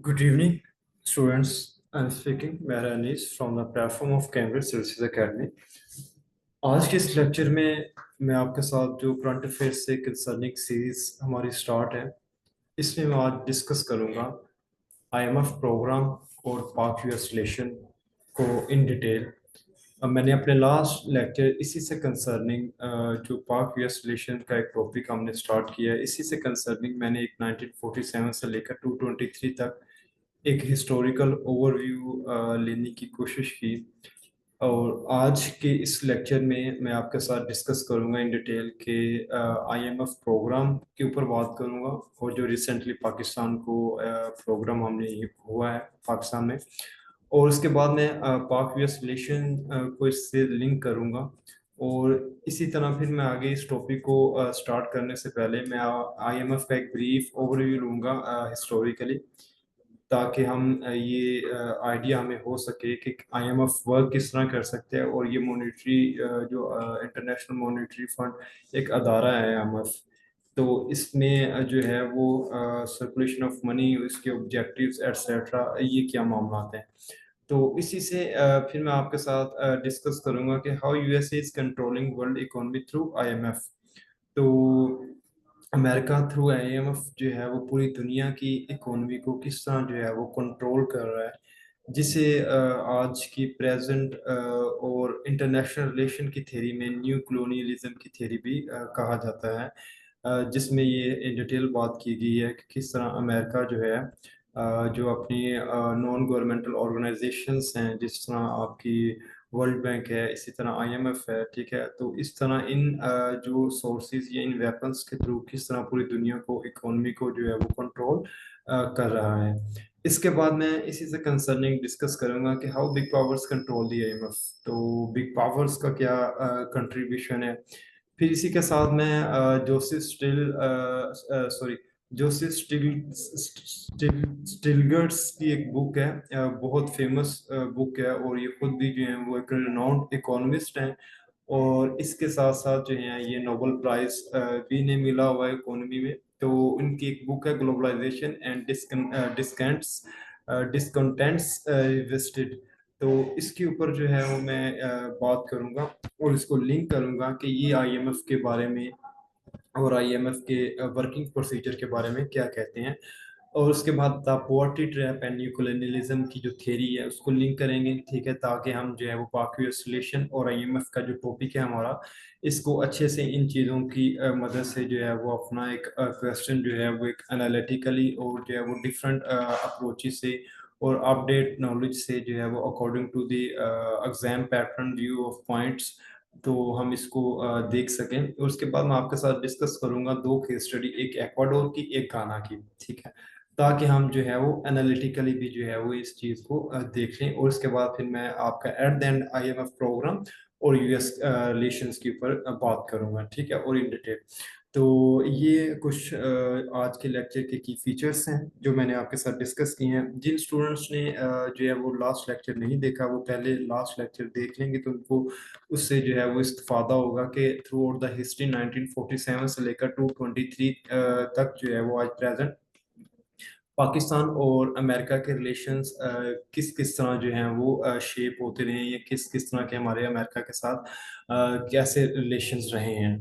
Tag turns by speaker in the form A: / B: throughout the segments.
A: Good evening, students. I'm speaking Mehra Anis from the platform of Cambridge Services Academy. आज के इस lecture में मैं आपके साथ जो करंट अफेयर्स से कंसर्निंग सीरीज हमारी स्टार्ट है, इसमें मैं आज डिस्कस करूंगा आईएमएफ प्रोग्राम और पाक यूएस रिलेशन को इन डिटेल। अब मैंने अपने लास्ट लेक्चर इसी से कंसर्निंग जो पाक यूएस रिलेशन का एक टॉपिक हमने स्टार्ट किया है, इसी से कंसर्निंग मैंने एक 1947 से लेकर 223 तक एक हिस्टोरिकल ओवरव्यू लेने की कोशिश की। और आज के इस लेक्चर में मैं आपके साथ डिस्कस करूंगा इन डिटेल के आईएमएफ प्रोग्राम के ऊपर बात करूंगा, और जो रिसेंटली पाकिस्तान को प्रोग्राम हमने ये हुआ है पाकिस्तान में। और उसके बाद मैं पाक यूएस रिलेशन को इससे लिंक करूंगा। और इसी तरह फिर मैं आगे इस टॉपिक को स्टार्ट करने से पहले मैं आईएमएफ का एक ब्रीफ ओवरव्यू लूंगा हिस्टोरिकली, ताकि हम ये आइडिया हमें हो सके कि आईएमएफ वर्क किस तरह कर सकते हैं। और ये मॉनेटरी जो इंटरनेशनल मॉनेटरी फंड एक अदारा है आईएमएफ, तो इसमें जो है वो सर्कुलेशन ऑफ मनी, इसके ऑब्जेक्टिव्स एटसेट्रा, ये क्या मामला हैं। तो इसी से फिर मैं आपके साथ डिस्कस करूंगा कि how USA is controlling world economy through IMF. तो अमेरिका थ्रू आईएमएफ जो है वो पूरी दुनिया की इकोनॉमी को किस तरह जो है वो कंट्रोल कर रहा है, जिसे आज की प्रेजेंट और इंटरनेशनल रिलेशन की थ्योरी में न्यू कॉलोनियलिज्म की थ्योरी भी कहा जाता है। जिसमें ये इन डिटेल बात की गई है कि किस तरह अमेरिका जो है जो अपनी नॉन गवर्नमेंटल ऑर्गेनाइजेशंस हैं, जिस तरह आपकी वर्ल्ड बैंक है, इसी तरह आईएमएफ है, ठीक है, तो इस तरह इन जो सोर्सेज या इन वेपन्स के थ्रू किस तरह पूरी दुनिया को, इकोनॉमी को जो है वो कंट्रोल कर रहा है। इसके बाद मैं इसी से कंसर्निंग डिस्कस करूंगा कि how big powers control the IMF. तो बिग पावर्स का क्या कंट्रीब्यूशन है। फिर इसी के साथ मैं जोसेफ स्टिलगर्ट्स की एक बुक है, बहुत फेमस बुक है, और ये खुद भी जो है वो एक रिनाउंड इकोनॉमिस्ट हैं। और इसके साथ साथ जो है ये नोबेल प्राइज भी इन्हें मिला हुआ है इकोनॉमी में। तो उनकी एक बुक है ग्लोबलाइजेशन एंड डिस्कंटेंट्स वेस्टेड। तो इसके ऊपर जो है वो मैं बात करूंगा और इसको लिंक करूंगा कि ये आईएमएफ के बारे में और आईएमएफ के वर्किंग प्रोसीजर के बारे में क्या कहते हैं। और उसके बाद the poverty trap and new colonialism की जो थ्योरी है उसको लिंक करेंगे, ठीक है, ताकि हम जो है वो पाक यूएस रिलेशन और आईएमएफ का जो टॉपिक है हमारा, इसको अच्छे से इन चीज़ों की मदद से जो है वो अपना एक क्वेश्चन जो है वो एक एनालिटिकली और जो है वो डिफरेंट अप्रोचेस से और अपडेट नॉलेज से जो है वो according to the exam pattern view of points, तो हम इसको देख सकें। और उसके बाद मैं आपके साथ डिस्कस करूंगा दो केस स्टडी, एक एक्वाडोर की, एक गाना की, ठीक है, ताकि हम जो है वो एनालिटिकली भी जो है वो इस चीज़ को देख लें। और उसके बाद फिर मैं आपका at the end IMF program और यूएस रिलेशंस के ऊपर बात करूंगा, ठीक है, और इन डिटेल। तो ये कुछ आज के लेक्चर के की फीचर्स हैं जो मैंने आपके साथ डिस्कस किए हैं। जिन स्टूडेंट्स ने जो है वो लास्ट लेक्चर नहीं देखा, वो पहले लास्ट लेक्चर देख लेंगे, तो उनको उससे जो है वो इस्तेफादा होगा कि थ्रू आउट द हिस्ट्री 1947 से लेकर 223 तक जो है वो आज प्रेजेंट पाकिस्तान और अमेरिका के रिलेशंस किस किस तरह जो हैं वो शेप होते रहे हैं, या किस किस तरह के हमारे अमेरिका के साथ कैसे रिलेशंस रहे हैं।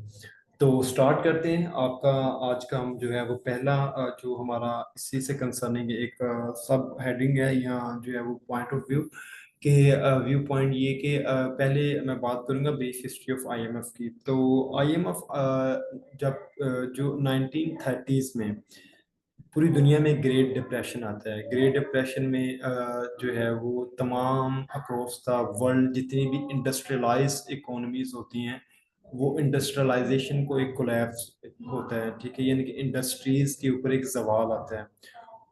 A: तो स्टार्ट करते हैं। आपका आज का हम जो है वो पहला जो हमारा इसी से कंसर्निंग एक सब हेडिंग है, या जो है वो पॉइंट ऑफ व्यू के व्यू पॉइंट ये कि पहले मैं बात करूंगा बेस हिस्ट्री ऑफ आईएमएफ की। तो आईएमएफ जब जो 1930s में पूरी दुनिया में ग्रेट डिप्रेशन आता है। ग्रेट डिप्रेशन में जो है वो तमाम अक्रॉस द वर्ल्ड जितनी भी इंडस्ट्रियलाइज इकोनॉमीज होती हैं, वो इंडस्ट्रियलाइजेशन को एक कोलैप्स होता है, ठीक है, यानी कि इंडस्ट्रीज के ऊपर एक जवाल आता है।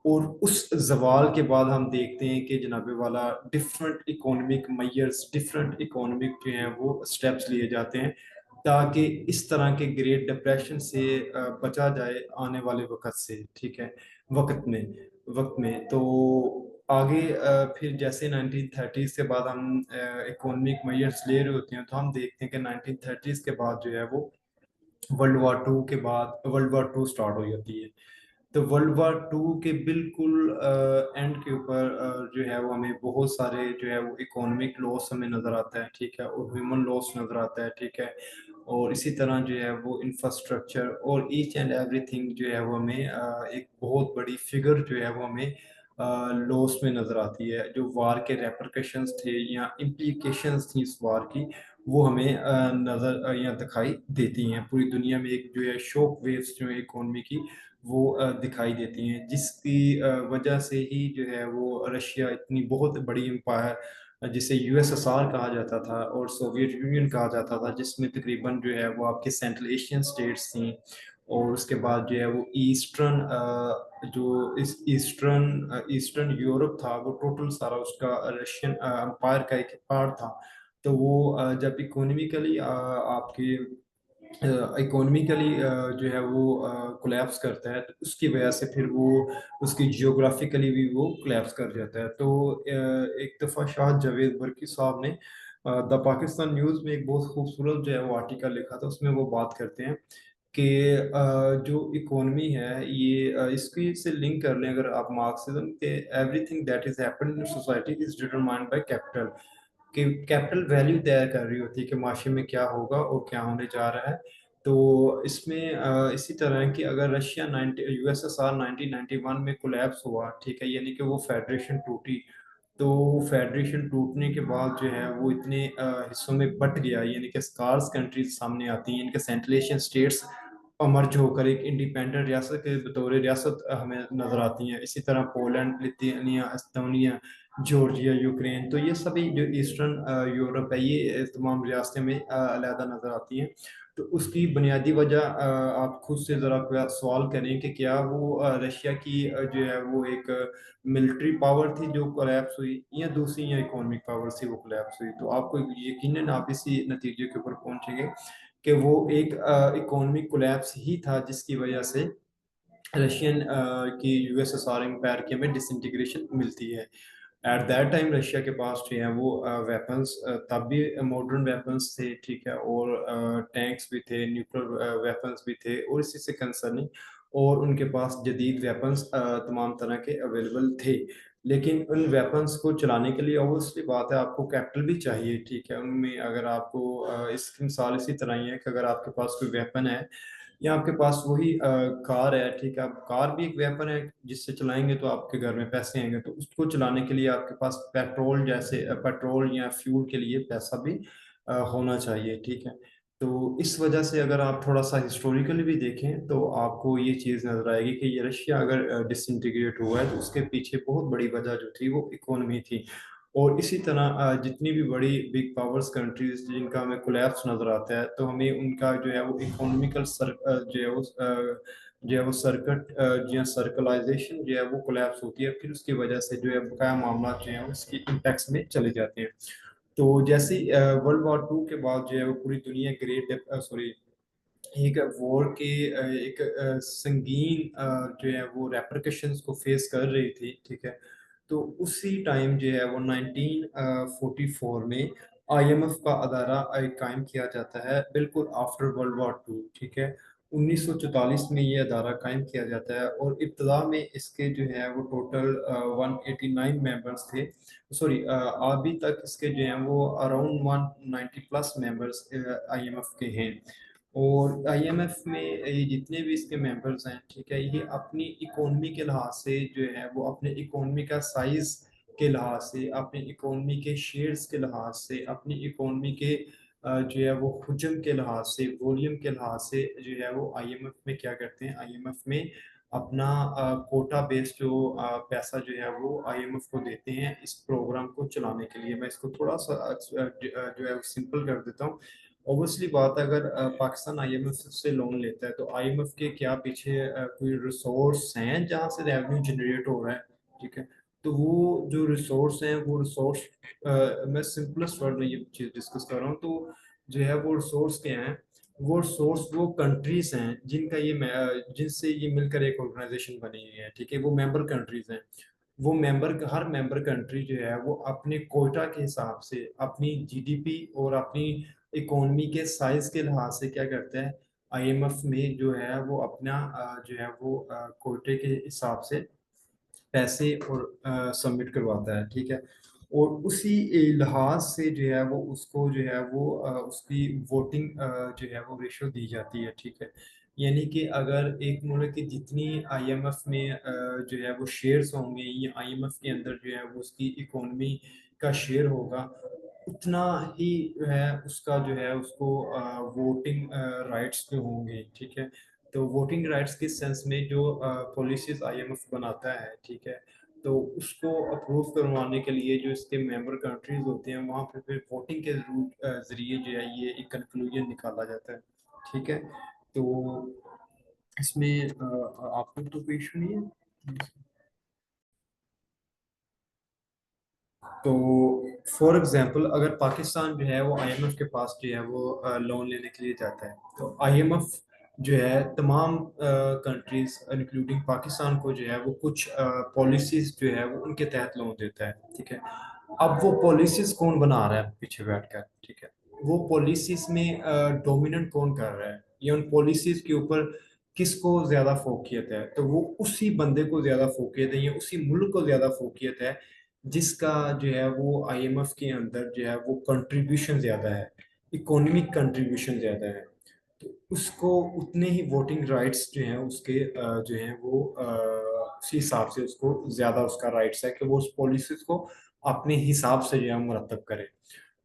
A: और उस जवाल के बाद हम देखते हैं कि जनाबे वाला different economic measures, different economic जो हैं वो स्टेप्स लिए जाते हैं, ताकि इस तरह के ग्रेट डिप्रेशन से बचा जाए आने वाले वक्त से, ठीक है, वक्त में तो आगे फिर जैसे 1930s के बाद हम इकोनॉमिक मेजर्स ले रहे होते हैं, तो हम देखते हैं कि 1930s के बाद जो है वो वर्ल्ड वॉर टू के बाद वर्ल्ड वॉर टू स्टार्ट हो जाती है। तो वर्ल्ड वार टू के बिल्कुल एंड के ऊपर जो है वो हमें बहुत सारे जो है वो इकोनॉमिक लॉस हमें नजर आता है, ठीक है, और ह्यूमन लॉस नजर आता है, ठीक है। और इसी तरह जो है वो इंफ्रास्ट्रक्चर और ईच एंड एवरीथिंग जो है वो हमें एक बहुत बड़ी फिगर जो है वो हमें लॉस में नजर आती है। जो वार के रेपरकशंस थे या इम्प्लीकेशंस थी इस वार की, वो हमें नजर या दिखाई देती हैं। पूरी दुनिया में एक जो है शॉक वेव्स जो है इकोनॉमी की, वो दिखाई देती हैं, जिसकी वजह से ही जो है वो रशिया इतनी बहुत बड़ी एम्पायर, जिसे यूएसएसआर कहा जाता था और सोवियत यूनियन कहा जाता था, जिसमें तकरीबन जो है वो आपके सेंट्रल एशियन स्टेट्स थी। और उसके बाद जो है वो ईस्टर्न जो इस ईस्टर्न ईस्टर्न यूरोप था, वो टोटल सारा उसका रशियन एम्पायर का एक पार्ट था। तो वो जब इकोनॉमिकली आपके इकोनॉमिकली जो है वो कोलैप्स करता है, तो उसकी वजह से फिर वो उसकी जियोग्राफिकली भी वो कोलैप्स कर जाता है। तो एक दफ़ा शाह जावेद बर्की साहब ने द पाकिस्तान न्यूज़ में एक बहुत खूबसूरत जो है वो आर्टिकल लिखा था। उसमें वो बात करते हैं कि जो इकोनॉमी है ये इसकी से लिंक कर लें अगर आप मार्क्सिज्म के, everything that is happened in society is determined by capital. कि कैपिटल वैल्यू तय कर रही होती है कि माशरे में क्या होगा और क्या होने जा रहा है। तो इसमें इसी तरह है कि अगर रशिया 90 यूएसएसआर 1991 में कोलैप्स हुआ, ठीक है, यानी कि वो फेडरेशन टूटी, तो फेडरेशन टूटने के बाद जो है वो इतने हिस्सों में बट गया, यानी कि स्कार्स कंट्रीज सामने आती हैं, इनके सेंट्रल एशियन स्टेट्स मर्ज होकर एक इंडिपेंडेंट रियासत के बतौर रियासत हमें नजर आती हैं। इसी तरह Poland, Lithuania, Estonia, Georgia, Ukraine, तो ये सभी जो ईस्टर्न यूरोप है, ये तमाम रियासतें में अलहदा नजर आती हैं। तो उसकी बुनियादी वजह आप खुद से ज़रा सवाल करें कि क्या वो रशिया की जो है वो एक मिलिट्री पावर थी जो कोलैप्स हुई, या दूसरी या इकोनॉमिक पावर से वो कोलैप्स हुई। तो आपको यकीनन आप इसी नतीजे के ऊपर पहुंचेंगे कि वो एक इकोनॉमिक कोलैप्स ही था, जिसकी वजह से रशियन की यूएसएसआर एम्पायर की हमें डिसइंटीग्रेशन मिलती है। एट दैट टाइम रशिया के पास जो है वो वेपन्स, तब भी मॉडर्न वेपन्स थे, ठीक है, और टैंक्स भी थे, न्यूक्लियर वेपन्स भी थे, और इसी से कंसर्निंग, और उनके पास जदीद वेपन्स तमाम तरह के अवेलेबल थे। लेकिन उन वेपन्स को चलाने के लिए ऑब्वियसली बात है आपको कैपिटल भी चाहिए, ठीक है। उनमें अगर आपको इसकी मिसाल इसी तरह ही है कि अगर आपके पास कोई वेपन है या आपके पास वही कार है, ठीक है, अब कार भी एक वेपन है, जिससे चलाएंगे तो आपके घर में पैसे आएंगे, तो उसको चलाने के लिए आपके पास पेट्रोल जैसे पेट्रोल या फ्यूल के लिए पैसा भी होना चाहिए, ठीक है। तो इस वजह से अगर आप थोड़ा सा हिस्टोरिकली भी देखें तो आपको ये चीज़ नजर आएगी कि ये रशिया अगर डिसइंटीग्रेट हुआ है तो उसके पीछे बहुत बड़ी वजह जो थी वो इकोनॉमी थी। और इसी तरह जितनी भी बड़ी बिग पावर्स कंट्रीज जिनका हमें कोलैप्स नजर आता है, तो हमें उनका जो है वो इकोनॉमिकल जो है वो जो है वो सर्कट जो है सर्कलाइजेशन जो है वो कोलैप्स होती है, फिर उसकी वजह से जो है बकाया मामला जो है उसकी इम्पैक्ट्स में चले जाते हैं। तो जैसे वर्ल्ड वॉर टू के बाद जो है वो पूरी दुनिया ग्रेट सॉरी एक वॉर के एक संगीन जो है वो रेपरकशंस को फेस कर रही थी, ठीक है। तो उसी टाइम जो है वो 1944 में आईएमएफ का अदारा कायम किया जाता है, बिल्कुल आफ्टर वर्ल्ड वॉर टू, ठीक है। 1944 में ये अदारा कायम किया जाता है, और इब्तदा में इसके जो है वो टोटल 189 मेंबर्स थे। सॉरी, अभी तक इसके जो हैं वो अराउंड 190 प्लस मेंबर्स आईएमएफ के हैं। और आईएमएफ में ये जितने भी इसके मेंबर्स हैं, ठीक है, ये अपनी इकोनॉमी के लिहाज से जो है वो अपने इकोनॉमी का साइज के लिहाज से, अपनी इकोनॉमी के शेयर्स के लिहाज से, अपनी इकोनॉमी के जो है वो हुजम के लिहाज से, वॉल्यूम के लिहाज से जो है वो आईएमएफ में क्या करते हैं, आईएमएफ में अपना कोटा बेस्ड जो पैसा जो है वो आईएमएफ को देते हैं इस प्रोग्राम को चलाने के लिए। मैं इसको थोड़ा सा जो है सिंपल कर देता हूँ। ऑब्वियसली बात है, अगर पाकिस्तान आईएमएफ से लोन लेता है तो आईएमएफ के क्या पीछे कोई रिसोर्स हैं जहाँ से रेवेन्यू जनरेट हो रहा है, ठीक है। तो वो जो रिसोर्स हैं वो रिसोर्स, मैं सिंपलेस्ट वर्ड में ये चीज़ डिस्कस कर रहा हूँ, तो जो है वो रिसोर्स क्या हैं, वो रिसोर्स वो कंट्रीज हैं जिनका ये जिनसे ये मिलकर एक ऑर्गेनाइजेशन बनी हुई है, ठीक है, वो मेंबर कंट्रीज हैं। वो मेंबर, हर मेंबर कंट्री जो है वो अपने कोटा के हिसाब से, अपनी जीडीपी और अपनी इकोनॉमी के साइज के लिहाज से क्या करता है, आईएमएफ में जो है वो अपना जो है वो कोटे के हिसाब से पैसे और सबमिट करवाता है, ठीक है। और उसी लिहाज से जो है वो उसको जो है वो उसकी वोटिंग जो है वो रेशो दी जाती है, ठीक है। यानी कि अगर एक मुल्क की जितनी आईएमएफ में जो है वो शेयर्स होंगे या आईएमएफ के अंदर जो है वो उसकी इकोनॉमी का शेयर होगा, उतना ही जो है उसका जो है उसको वोटिंग राइट्स जो होंगे, ठीक है। तो वोटिंग राइट्स के सेंस में जो पॉलिसीज आईएमएफ बनाता है, ठीक है, तो उसको अप्रूव करवाने के लिए जो इसके मेंबर कंट्रीज होते हैं वहाँ पे फिर वोटिंग के जरिए जो है ये एक कंक्लूजन निकाला जाता है, ठीक है। तो इसमें आपको तो कोई इशू नहीं है। तो फॉर एग्जांपल अगर पाकिस्तान जो है वो आईएमएफ के पास जो है वो लोन लेने के लिए जाता है, तो आईएमएफ जो है तमाम कंट्रीज इंक्लूडिंग पाकिस्तान को जो है वो कुछ पॉलिसीज जो है वो उनके तहत लोन देता है, ठीक है। अब वो पॉलिसीज कौन बना रहा है पीछे बैठकर, ठीक है, वो पॉलिसीज में डोमिनेंट कौन कर रहा है या उन पॉलिसीज के ऊपर किसको ज्यादा फोकियत है, तो वो उसी बंदे को ज्यादा फोकियत है या उसी मुल्क को ज्यादा फोकियत है जिसका जो है वो आईएमएफ के अंदर जो है वो कंट्रीब्यूशन ज्यादा है, इकोनॉमिक कंट्रीब्यूशन ज्यादा है। तो उसको उतने ही वोटिंग राइट्स जो हैं उसके जो हैं वो उसी हिसाब से उसको ज्यादा उसका राइट्स है कि वो उस पॉलिसीज को अपने हिसाब से जो है मुरतब करे।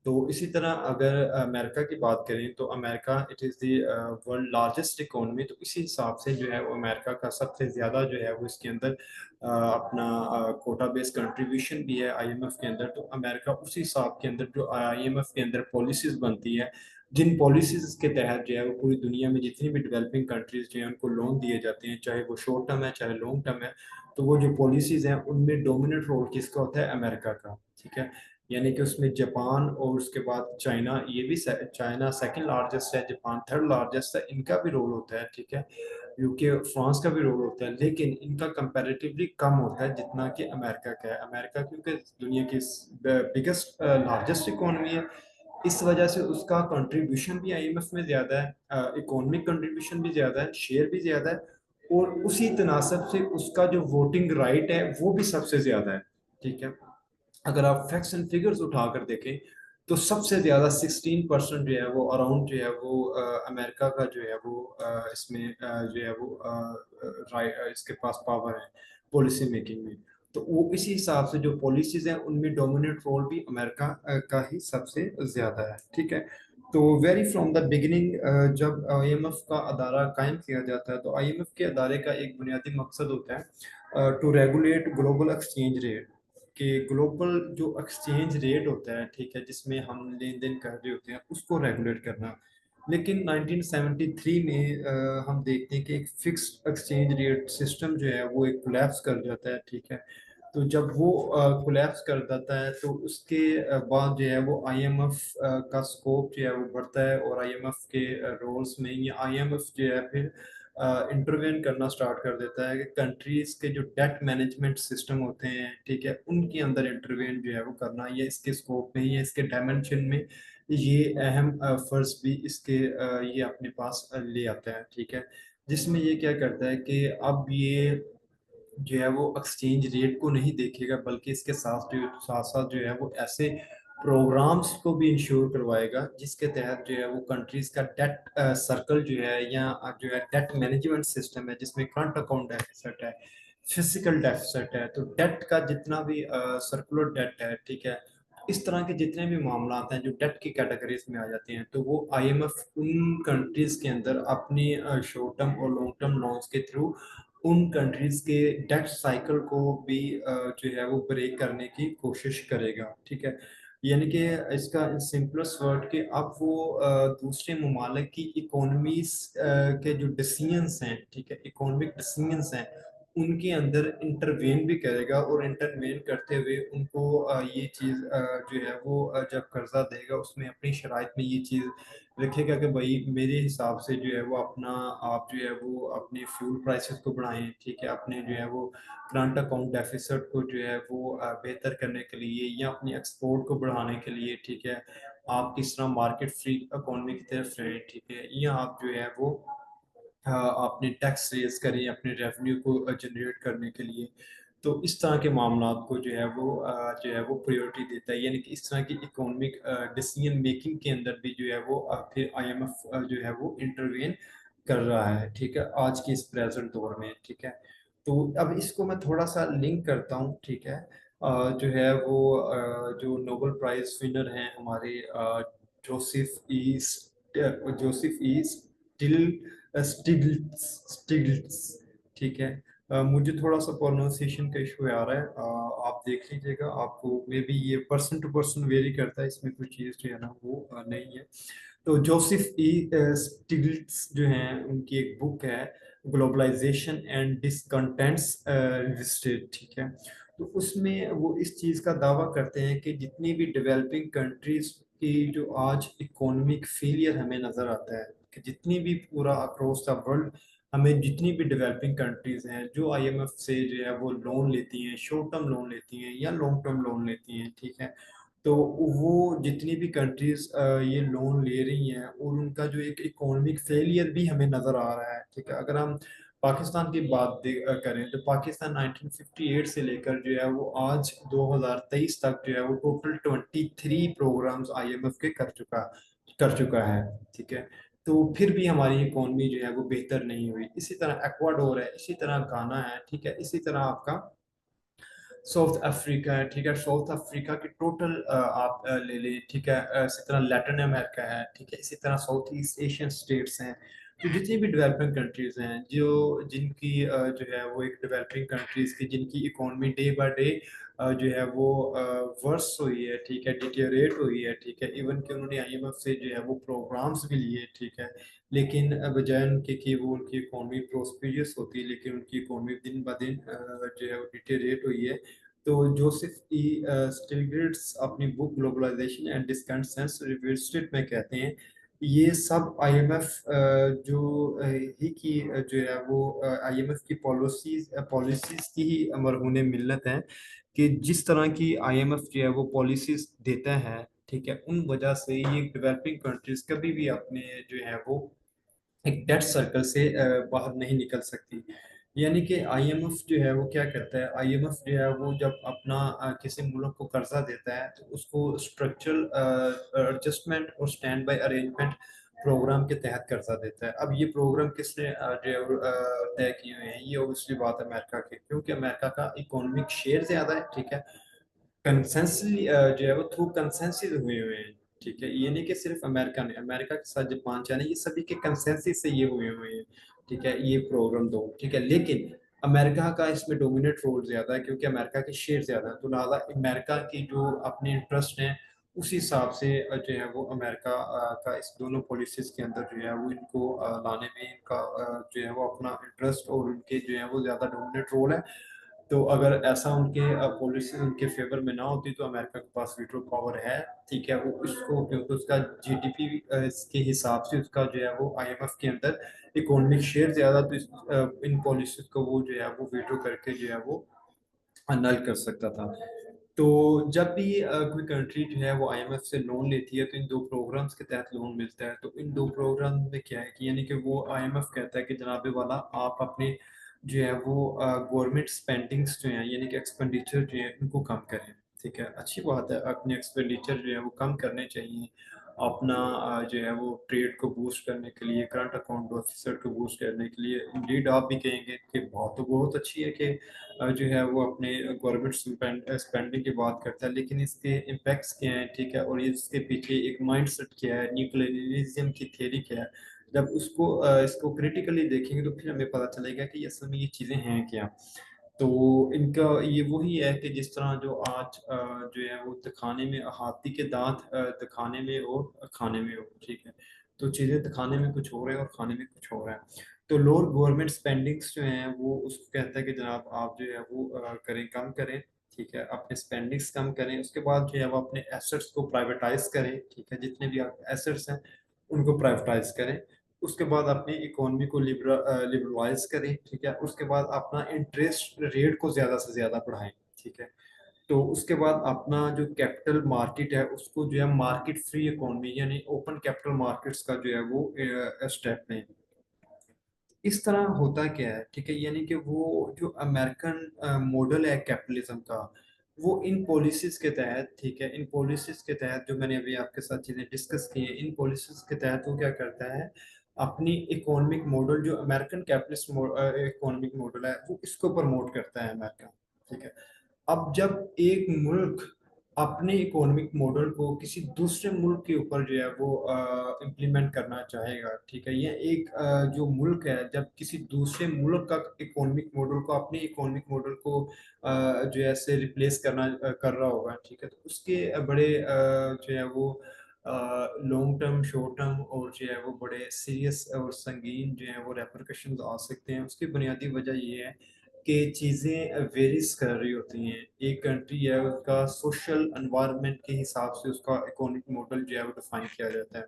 A: तो इसी तरह अगर अमेरिका की बात करें तो America it is the world largest economy, तो इसी हिसाब से जो है वो अमेरिका का सबसे ज़्यादा जो है वो इसके अंदर अपना कोटा बेस्ड कंट्रीब्यूशन भी है आईएमएफ के अंदर। तो अमेरिका उसी हिसाब के अंदर जो आईएमएफ के अंदर पॉलिसीज बनती है, जिन पॉलिसीज के तहत जो है वो पूरी दुनिया में जितनी भी डेवलपिंग कंट्रीज जो है उनको लोन दिए जाते हैं, चाहे वो शॉर्ट टर्म है चाहे लॉन्ग टर्म है, तो वो जो पॉलिसीज हैं उनमें डोमिनेंट रोल किसका होता है, अमेरिका का, ठीक है। यानी कि उसमें जापान और उसके बाद चाइना, ये भी चाइना सेकंड लार्जेस्ट है, जापान थर्ड लार्जेस्ट है, इनका भी रोल होता है, ठीक है। यूके फ्रांस का भी रोल होता है, लेकिन इनका कंपैरेटिवली कम होता है जितना कि अमेरिका का है। अमेरिका क्योंकि दुनिया की बिगेस्ट लार्जेस्ट इकोनॉमी है, इस वजह से उसका कंट्रीब्यूशन भी आईएमएफ में ज्यादा है, इकोनॉमिक कंट्रीब्यूशन भी ज्यादा है, शेयर भी ज्यादा है, और उसी तनासब से उसका जो वोटिंग राइट है वो भी सबसे ज्यादा है, ठीक है। अगर आप फैक्ट्स एंड फिगर्स उठाकर देखें तो सबसे ज्यादा 16% जो है वो अराउंड जो है वो अमेरिका का जो है वो इसमें जो है वो राइट इसके पास पावर है पॉलिसी मेकिंग में। तो वो इसी हिसाब से जो पॉलिसीज हैं उनमें डोमिनेंट रोल भी अमेरिका का ही सबसे ज्यादा है, ठीक है। तो वेरी फ्रॉम द बिगिनिंग जब आईएमएफ का अदारा कायम किया जाता है तो आईएमएफ के अदारे का एक बुनियादी मकसद होता है to regulate global exchange rate, कि ग्लोबल जो एक्सचेंज रेट होता है, ठीक है, जिसमें हम लेन देन कर रहे होते हैं उसको रेगुलेट करना। लेकिन 1973 में हम देखते हैं कि एक फिक्स्ड एक्सचेंज रेट सिस्टम जो है वो एक कोलैप्स कर जाता है, ठीक है। तो जब वो कोलैप्स कर जाता है तो उसके बाद जो है वो आईएमएफ का स्कोप जो है वो बढ़ता है, और आईएमएफ के रोल्स में ये आईएमएफ जो है फिर इंटरवेन करना स्टार्ट कर देता है कि कंट्रीज के जो डेट मैनेजमेंट सिस्टम होते हैं, ठीक है, उनके अंदर इंटरवेन जो है वो करना, ये इसके स्कोप में ये इसके डायमेंशन में ये अहम फर्ज भी इसके ये अपने पास ले आता है, ठीक है। जिसमें ये क्या करता है कि अब ये जो है वो एक्सचेंज रेट को नहीं देखेगा, बल्कि इसके साथ साथ जो है वो ऐसे प्रोग्राम्स को भी इंश्योर करवाएगा जिसके तहत जो है वो कंट्रीज का डेट सर्कल जो है या जो है डेट मैनेजमेंट सिस्टम है जिसमें करंट अकाउंट डेफिसिट है, फिजिकल डेफिसिट है, तो डेट का जितना भी सर्कुलर डेट है, ठीक है, इस तरह के जितने भी मामला हैं जो डेट की कैटेगरीज में आ जाते हैं, तो वो आईएमएफ उन कंट्रीज के अंदर अपनी शॉर्ट टर्म और लॉन्ग टर्म लोन्स के थ्रू उन कंट्रीज के डेट साइकिल को भी जो है वो ब्रेक करने की कोशिश करेगा, ठीक है। यानी कि इसका सिंपलेस्ट वर्ड कि अब वो दूसरे ममालिक की इकोनॉमीज के जो डिसीजंस हैं, ठीक है, इकोनॉमिक डिसीजंस हैं, उनके अंदर इंटरवेन भी करेगा, और इंटरवेन करते हुए उनको ये चीज़ जो है वो जब कर्जा देगा उसमें अपनी शराइत में ये चीज़ रखेगा कि भाई मेरे हिसाब से जो है वो अपना आप जो है वो अपने फ्यूल प्राइसेस को बढ़ाएं, ठीक है, अपने जो है वो करंट अकाउंट डेफिसिट को जो है वो बेहतर करने के लिए या अपनी एक्सपोर्ट को बढ़ाने के लिए, ठीक है, आप किस तरह मार्केट फ्री इकोनॉमी की तरफ रहें, ठीक है, या आप जो है वो अपने टैक्स रेज करें अपने रेवेन्यू को जनरेट करने के लिए। तो इस तरह के मामला को जो है वो प्रायोरिटी देता है, यानी कि इस तरह की इकोनॉमिक डिसीजन मेकिंग के अंदर भी जो है वो फिर आईएमएफ जो है वो इंटरवेन कर रहा है, ठीक है, आज के इस प्रेजेंट दौर में, ठीक है। तो अब इसको मैं थोड़ा सा लिंक करता हूँ, ठीक है। जो है वो जो नोबेल प्राइज विनर हैं हमारे जोसेफ ई जोसेफ ई स्टिग्लिट्स, ठीक है। मुझे थोड़ा सा प्रोनाउंसिएशन का इशू आ रहा है, आप देख लीजिएगा, आपको मे बी ये पर्सन टू पर्सन वेरी करता है, इसमें कोई चीज़ जो है ना वो नहीं है। तो जोसेफ ई स्टिग्लिट्स जो हैं उनकी एक बुक है ग्लोबलाइजेशन एंड डिसकंटेंट्स लिस्टेड, ठीक है। तो उसमें वो इस चीज़ का दावा करते हैं कि जितनी भी डेवलपिंग कंट्रीज की जो आज इकोनॉमिक फेलियर हमें नज़र आता है, कि जितनी भी पूरा अक्रॉस द वर्ल्ड हमें जितनी भी डेवलपिंग कंट्रीज हैं जो आईएमएफ से जो है वो लोन लेती हैं, शॉर्ट टर्म लोन लेती हैं या लॉन्ग टर्म लोन लेती हैं, ठीक है। तो वो जितनी भी कंट्रीज ये लोन ले रही हैं और उनका जो एक इकोनॉमिक फेलियर भी हमें नजर आ रहा है, ठीक है। अगर हम पाकिस्तान की बात करें तो पाकिस्तान 1958 से लेकर जो है वो आज 2023 तक जो है वो टोटल 23 प्रोग्राम्स आईएमएफ के कर चुका है, ठीक है। तो फिर भी हमारी इकोनॉमी जो है वो बेहतर नहीं हुई। इसी तरह एक्वाडोर है, इसी तरह गाना है, ठीक है, इसी तरह आपका साउथ अफ्रीका है, ठीक है। साउथ अफ्रीका की टोटल आप ले लें, ठीक है। इसी तरह लैटिन अमेरिका है, ठीक है, इसी तरह साउथ ईस्ट एशियन स्टेट्स हैं। तो जितनी भी डेवलपिंग कंट्रीज हैं जो जिनकी जो है वो एक डेवलपिंग कंट्रीज की जिनकी इकोनॉमी डे बाय डे जो है वो वर्स हुई है, ठीक है, डिटेरियोरेट हुई है, ठीक है। इवन कि उन्होंने आईएमएफ से जो है वो प्रोग्राम्स भी लिए, ठीक है, लेकिन बजाय उनके कि वो उनकी इकोनॉमी प्रोस्पिरियस होती है, लेकिन उनकी इकोनॉमी दिन ब दिन जो है वो डिटेरियोरेट हुई है। तो जोसेफ ई स्टिग्लिट्स अपनी बुक ग्लोबलाइजेशन एंड डिस्कंसेंस रिविजिटेड में कहते हैं ये सब आईएमएफ जो ही की जो है वो आईएमएफ की पॉलिसीज की ही मरहूने मिल्लत है, कि जिस तरह की आईएमएफ जो है वो पॉलिसीज देता है, ठीक है, उन वजह से ये डेवलपिंग कंट्रीज कभी भी अपने जो है वो एक डेट सर्कल से बाहर नहीं निकल सकती। यानी कि आईएमएफ जो है वो क्या करता है, आईएमएफ जो है वो जब अपना किसी मुल्क को कर्जा देता है तो उसको स्ट्रक्चरल एडजस्टमेंट और स्टैंड बाय अरेंजमेंट प्रोग्राम के तहत कर्जा देता है। अब ये प्रोग्राम किसने जो है तय किए हुए हैं, ये ऑब्वियसली बात है अमेरिका के, क्योंकि अमेरिका का इकोनॉमिक शेयर ज्यादा है, ठीक है। कंसेंसली जो है वो थ्रू कंसेंसस हुए हैं, ठीक है। ये नहीं कि सिर्फ अमेरिका ने, अमेरिका के साथ जापान चाइना ये सभी के कंसेंसस से ये हुए हैं, ठीक है, ये प्रोग्राम दो, ठीक है। लेकिन अमेरिका का इसमें डोमिनेट रोल ज्यादा है क्योंकि अमेरिका के शेयर ज्यादा है, तो लिहाजा अमेरिका की जो अपने इंटरेस्ट हैं उस हिसाब से जो है वो अमेरिका का इस दोनों पॉलिसीज के अंदर जो है वो इनको लाने में इनका जो है वो अपना इंटरेस्ट और उनके जो है वो ज्यादा डोमिनेट रोल है। तो अगर ऐसा उनके पॉलिसी उनके फेवर में ना होती तो अमेरिका के पास वीटो पावर है, ठीक है। वो उसको क्योंकि उसका जीडीपी के हिसाब से उसका जो है वो आईएमएफ के अंदर इकोनॉमिक शेयर ज्यादा, तो इन पॉलिसीज को वो जो है वो वीटो करके जो है वो नल कर सकता था। तो जब भी कोई कंट्री जो है वो आईएमएफ से लोन लेती है तो इन दो प्रोग्राम्स के तहत लोन मिलता है। तो इन दो प्रोग्राम में क्या है कि यानी कि वो आईएमएफ कहता है कि जनाबे वाला आप अपने जो है वो गवर्नमेंट स्पेंडिंग्स जो है यानी कि एक्सपेंडिचर जो है उनको कम करें, ठीक है। अच्छी बात है, अपने एक्सपेंडिचर जो है वो कम करने चाहिए, अपना जो है वो ट्रेड को बूस्ट करने के लिए, करंट अकाउंट डेफिसिट को बूस्ट करने के लिए। इंडीड आप भी कहेंगे कि बहुत अच्छी है कि जो है वो अपने गवर्नमेंट स्पेंडिंग की बात करता है, लेकिन इसके इम्पैक्ट्स क्या हैं, ठीक है, और ये इसके पीछे एक माइंडसेट क्या है, न्यूक्लियरिज्म की थ्योरी क्या है। जब इसको क्रिटिकली देखेंगे तो फिर हमें पता चलेगा कि असल में ये चीज़ें हैं क्या। तो इनका ये वही है कि जिस तरह जो आज जो है वो दिखाने में हाथी के दांत दिखाने में और खाने में हो, ठीक है। तो चीज़ें दिखाने में कुछ हो रहा है और खाने में कुछ हो रहा है। तो लोअर गवर्नमेंट स्पेंडिंग्स जो हैं वो उसको कहता है कि जनाब आप जो है वो करें, कम करें, ठीक है, अपने स्पेंडिंग्स कम करें। उसके बाद जो है वो अपने एसेट्स को प्राइवेटाइज करें, ठीक है, जितने भी एसेट्स हैं उनको प्राइवेटाइज करें। उसके बाद अपनी इकोनॉमी को लिबरलाइज करें, ठीक है। उसके बाद अपना इंटरेस्ट रेट को ज़्यादा से ज़्यादा बढ़ाएं, ठीक है। तो उसके बाद अपना जो कैपिटल मार्केट है उसको जो है मार्केट फ्री इकोनॉमी यानी ओपन कैपिटल मार्केट्स का जो है वो स्टेप है। इस तरह होता क्या है, ठीक है, यानी कि वो जो अमेरिकन मॉडल है कैपिटलिज्म का, वो इन पॉलिसीज के तहत, ठीक है, इन पॉलिसीज के तहत जो मैंने अभी आपके साथ चीजें डिस्कस की हैं, इन पॉलिसीज के तहत वो क्या करता है, अपनी इकोनॉमिक मॉडल जो अमेरिकन कैपिटलिस्ट इकोनॉमिक मॉडल है वो इसको प्रमोट करता है अमेरिका। ठीक है। अब जब एक मुल्क अपने इकोनॉमिक मॉडल को किसी दूसरे मुल्क के ऊपर जो है वो इम्प्लीमेंट करना चाहेगा, ठीक है, या एक जो मुल्क है जब किसी दूसरे मुल्क का इकोनॉमिक मॉडल को अपने इकोनॉमिक मॉडल को जो है से रिप्लेस कर रहा होगा, ठीक है, तो उसके बड़े जो है वो लॉन्ग टर्म, शॉर्ट टर्म और जो है वो बड़े सीरियस और संगीन जो है वो रेपरकशंस आ सकते हैं। उसकी बुनियादी वजह ये है कि चीज़ें वेरीज कर रही होती हैं। एक कंट्री है उसका सोशल एनवायरनमेंट के हिसाब से उसका इकोनॉमिक मॉडल जो है वो डिफाइन किया जाता है।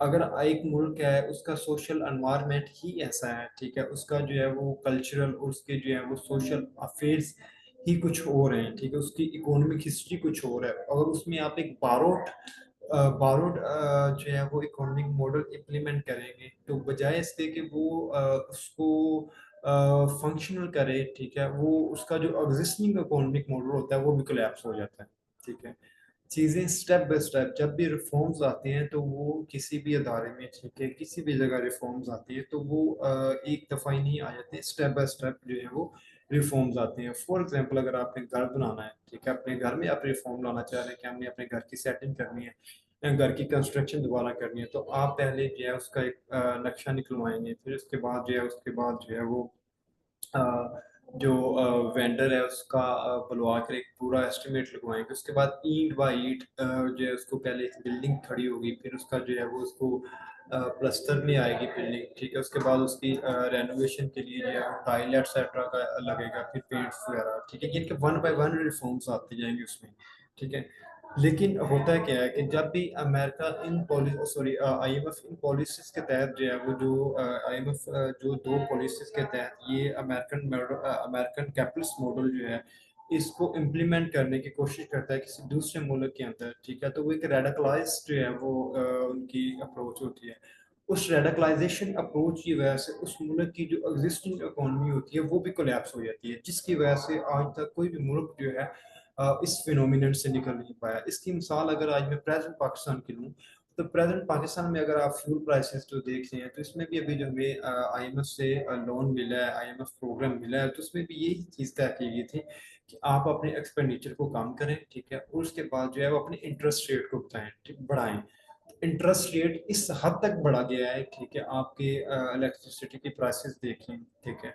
A: अगर एक मुल्क है उसका सोशल एनवायरनमेंट ही ऐसा है, ठीक है, उसका जो है वो कल्चरल और उसके जो है वो सोशल अफेयर्स ही कुछ और हैं, ठीक है, उसकी इकोनॉमिक हिस्ट्री कुछ और है, अगर उसमें आप एक बारोड जो है वो इकोनॉमिक मॉडल इम्प्लीमेंट करेंगे तो बजाय इसके कि वो उसको फंक्शनल करे, ठीक है, वो उसका जो एग्जिस्टिंग इकोनॉमिक मॉडल होता है वो भी कोलैप्स हो जाता है। ठीक है। चीज़ें स्टेप बाय स्टेप जब भी रिफॉर्म्स आते हैं तो वो किसी भी अदारे में, ठीक है, किसी भी जगह रिफॉर्म्स आती है तो वो एक दफ़ा ही नहीं आ जाते, स्टेप बाय स्टेप जो है वो रिफॉर्म्स आते हैं। फॉर एग्जांपल अगर आपने घर बनाना है, ठीक है, अपने घर में आप रिफॉर्म लाना चाह रहे हैं कि हमने अपने घर की सेटिंग करनी है या घर की कंस्ट्रक्शन दोबारा करनी है, तो आप पहले जो है उसका एक नक्शा निकलवाएंगे, फिर उसके बाद जो है वो अ, जो वेंडर है उसका बुलवा कर एक पूरा एस्टिमेट लगवाएंगे। उसके बाद ईंट बाय ईंट जो है उसको पहले एक बिल्डिंग खड़ी होगी, फिर उसका जो है वो उसको प्लस्तर में आएगी बिल्डिंग, ठीक है, उसके बाद उसकी रेनोवेशन के लिए जो है टाइल एक्सेट्रा का लगेगा, फिर पेंट्स वगैरह, ठीक है, ये वन बाय वन रिफॉर्म्स आते जाएंगे उसमें। ठीक है। लेकिन होता क्या है कि जब भी America in policy sorry IMF in policies के तहत जो है वो जो आईएमएफ जो दो पॉलिसीज के तहत ये अमेरिकन कैपिटलिस्ट मॉडल जो है इसको इम्प्लीमेंट करने की कोशिश करता है किसी दूसरे मुल्क के अंदर, ठीक है, तो वो एक रेडिकलाइज जो है वो उनकी अप्रोच होती है। उस रेडिकलाइजेशन अप्रोच की वजह से उस मुल्क की जो एग्जिस्टिंग इकोनॉमी होती है वो भी कोलैप्स हो जाती है, जिसकी वजह से आज तक कोई भी मुल्क जो है इस फिनोमिनन से निकल नहीं पाया। इसकी मिसाल अगर आज मैं प्रेजेंट पाकिस्तान की लूँ तो प्रेजेंट पाकिस्तान में अगर आप फ्यूल प्राइसेस जो देख रहे हैं तो इसमें भी अभी जो हमें आईएमएफ से लोन मिला है, आईएमएफ प्रोग्राम मिला है, तो उसमें भी यही चीज़ तय की गई थी कि आप अपने एक्सपेंडिचर को कम करें, ठीक है, और उसके बाद जो है वो अपने इंटरेस्ट रेट को बताएं, बढ़ाएं। इंटरेस्ट रेट इस हद तक बढ़ा गया है, ठीक है, आपके इलेक्ट्रिसिटी की प्राइसेस देखें, ठीक है,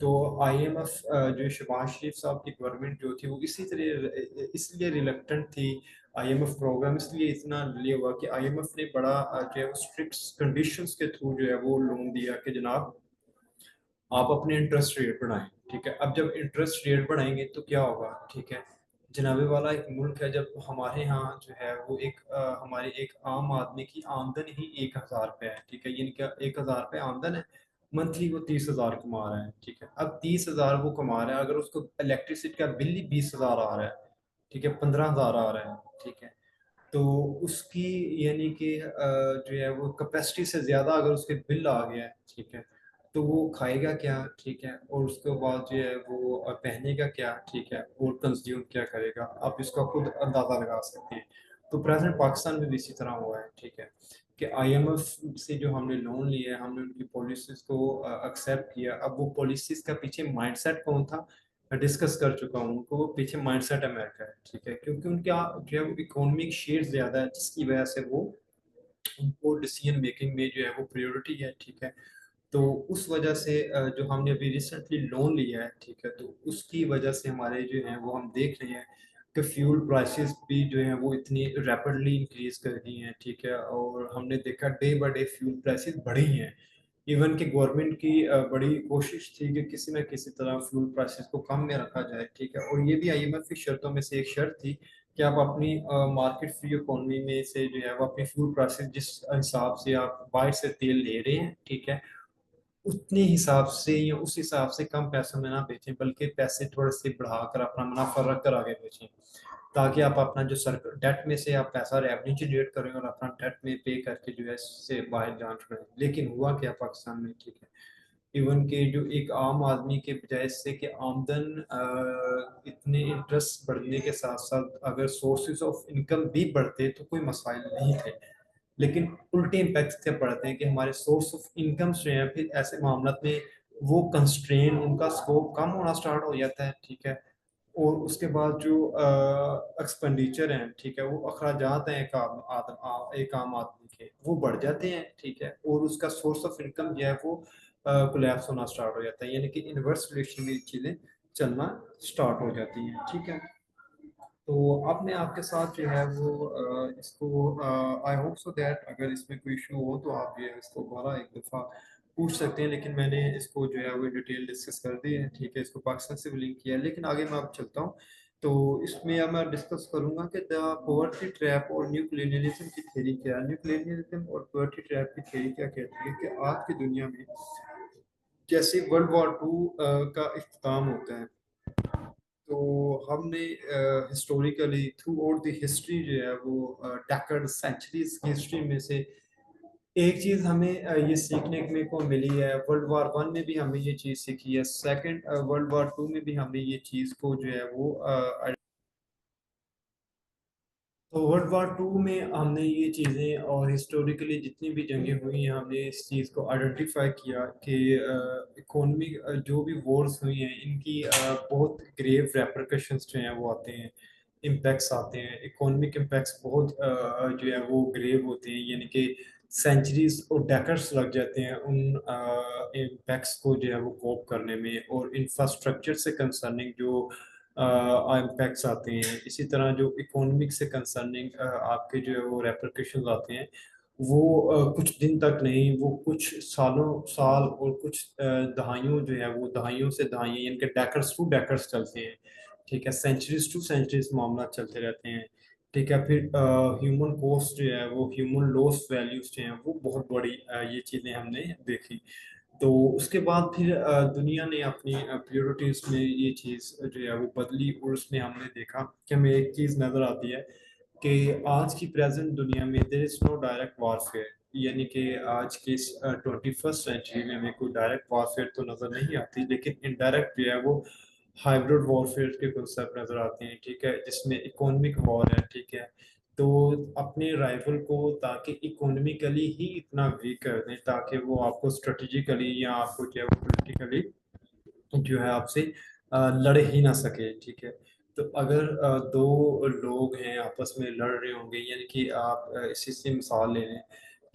A: तो आईएमएफ जो शहबाज शरीफ साहब की गवर्नमेंट जो थी वो इसी तरह इसलिए रिलक्टेंट थी, आईएमएफ प्रोग्राम इसलिए इतना डिले हुआ कि आईएमएफ ने बड़ा जो है वो स्ट्रिक्ट कंडीशंस के थ्रू जो है वो लोन दिया कि जनाब आप अपने इंटरेस्ट रेट बढ़ाएं। ठीक है। अब जब इंटरेस्ट रेट बढ़ाएंगे तो क्या होगा, ठीक है, जनाबे वाला एक मुल्क है, जब हमारे यहाँ जो है वो हमारे एक आम आदमी की आमदन ही 1,000 रुपये है, ठीक है, यानी क्या 1,000 रुपये आमदन है, मंथली वो 30,000 कमा रहा है, ठीक है, अब 30,000 वो कमा रहा है, अगर उसको इलेक्ट्रिसिटी का बिल ही 20,000 आ रहा है, ठीक है, 15,000 आ रहा है, ठीक है, तो उसकी यानी कि जो है वो कैपेसिटी से ज़्यादा अगर उसके बिल आ गया है, ठीक है, तो वो खाएगा क्या, ठीक है, और उसके बाद जो है वो पहनेगा क्या, ठीक है, और कंज्यूम क्या करेगा, आप इसका खुद अंदाज़ा लगा सकते हैं। तो प्रेजेंट पाकिस्तान में भी इसी तरह हुआ है, ठीक है, कि आईएमएफ से जो हमने लोन लिया है, हमने उनकी पॉलिसीज़ को एक्सेप्ट किया, अब वो पॉलिसीज़ का पीछे माइंडसेट कौन था, मैं डिस्कस कर चुका हूँ, उनको वो पीछे माइंडसेट अमेरिका है, ठीक है, क्योंकि उनका जो है वो इकोनॉमिक शेयर ज़्यादा है जिसकी वजह से वो उनको डिसीजन मेकिंग में जो है वो प्रायोरिटी है, ठीक है, तो उस वजह से जो हमने अभी रिसेंटली लोन लिया है, ठीक है, तो उसकी वजह से हमारे जो हैं वो हम देख रहे हैं कि फ्यूल प्राइसेस भी जो हैं वो इतनी रैपिडली इंक्रीज कर गई हैं, ठीक है, और हमने देखा day by day fuel prices बढ़ी हैं। इवन कि गवर्नमेंट की बड़ी कोशिश थी कि किसी न किसी तरह फ्यूल प्राइसेस को कम में रखा जाए, ठीक है, और ये भी आईएमएफ की शर्तों में से एक शर्त थी कि आप अपनी मार्केट फ्री इकोनॉमी में से जो है वो अपनी फ्यूल प्राइसेस जिस हिसाब से आप बाहर से तेल ले रहे हैं, ठीक है, उतने हिसाब से या उस हिसाब से कम पैसों में ना बेचें, बल्कि पैसे थोड़े से बढ़ाकर अपना मुनाफा रख कर आगे बेचें, ताकि आप अपना जो सर डेट में से आप पैसा रेवेन्यू जनरेट करें और अपना डेट में पे करके जो है इससे बाहर जान छुड़ाएं। लेकिन हुआ क्या पाकिस्तान में, ठीक है, इवन के जो एक आम आदमी के बजाय इससे कि आमदन इतने इंटरेस्ट बढ़ने के साथ साथ अगर सोर्सेज ऑफ इनकम भी बढ़ते तो कोई मसाइल नहीं थे, लेकिन उल्टे इम्पैक्ट क्या पड़ते हैं कि हमारे सोर्स ऑफ इनकम जो है फिर ऐसे मामला में वो कंस्ट्रेन, उनका स्कोप कम होना स्टार्ट हो जाता है, ठीक है। और उसके बाद जो एक्सपेंडिचर हैं, ठीक है, वो अखराजात हैं एक आम आदमी के, वो बढ़ जाते हैं, ठीक है, और उसका सोर्स ऑफ इनकम जो है वो कोलैप्स होना स्टार्ट हो जाता है, यानी कि इन्वर्स रिलेशन में चीज़ें चलना स्टार्ट हो जाती हैं, ठीक है। तो अब मैं आपके साथ जो है वो इसको आई होप सो दैट अगर इसमें कोई इशू हो तो आप जो है इसको दोबारा एक दफ़ा पूछ सकते हैं, लेकिन मैंने इसको जो है वो डिटेल डिस्कस कर दी है, ठीक है, इसको पाकिस्तान से भी लिंक किया है, लेकिन आगे मैं अब चलता हूँ। तो इसमें अब मैं डिस्कस करूंगा कि द पॉवर्टी ट्रैप और न्यू कॉलोनियलिज्म की थ्योरी क्या है, न्यू कॉलोनियलिज्म और पॉवर्टी ट्रैप की थ्योरी क्या कहती है कि आज की दुनिया में जैसे वर्ल्ड वॉर 2 का इख्तिताम होता है, तो हमने historically through out the history जो है वो डेकेड सेंचुरीज की हिस्ट्री में से एक चीज हमें ये सीखने में को मिली है। वर्ल्ड वॉर 1 में भी हमें ये चीज सीखी है, सेकंड वर्ल्ड वॉर 2 में भी हमने ये चीज को जो है वो तो वर्ल्ड वॉर 2 में हमने ये चीज़ें और हिस्टोरिकली जितनी भी जंगें हुई हैं हमने इस चीज़ को आइडेंटिफाई किया कि इकोनॉमिक जो भी वॉर्स हुई हैं इनकी बहुत ग्रेव रेपरकशंस जो हैं वो आते हैं, इम्पैक्ट्स आते हैं, इकोनॉमिक इम्पैक्ट्स बहुत जो है वो ग्रेव होते हैं, यानी कि सेंचुरीज और डेकेड्स लग जाते हैं उन इम्पैक्ट्स को जो है वो कोप करने में, और इंफ्रास्ट्रक्चर से कंसर्निंग जो इम्पैक्ट्स आते हैं, इसी तरह जो इकोनॉमिक से कंसर्निंग आपके जो है वो रेपरकशंस आते हैं, वो कुछ दिन तक नहीं, वो कुछ सालों साल और कुछ दहाइयों जो है वो दहाइयों से दहाइयाँ, यानी कि डेकर्स टू डेकर्स चलते हैं, ठीक है, सेंचुरीज टू सेंचुरीज मामला चलते रहते हैं, ठीक है। फिर ह्यूमन कॉस्ट जो है वो ह्यूमन लॉस वैल्यूज जो हैं वो बहुत बड़ी ये चीज़ें हमने देखी। तो उसके बाद फिर दुनिया ने अपनी प्रायोरिटीज में ये चीज़ जो है वो बदली, और उसमें हमने देखा कि हमें एक चीज़ नज़र आती है कि आज की प्रेजेंट दुनिया में there is no direct warfare, यानी कि आज के 21st सेंचुरी में हमें कोई डायरेक्ट वॉरफेयर तो नज़र नहीं आती, लेकिन इनडायरेक्ट जो है वो हाइब्रिड वॉरफेयर के कॉन्सेप्ट नज़र आते हैं, ठीक है, जिसमें इकोनॉमिक वॉर है, ठीक है। तो अपने राइवल को ताकि इकोनॉमिकली ही इतना वीक कर दें ताकि वो आपको स्ट्रेटेजिकली या आपको जो है पॉलिटिकली जो है आपसे लड़ ही ना सके, ठीक है। तो अगर दो लोग हैं आपस में लड़ रहे होंगे, यानी कि आप इसी से मिसाल ले लें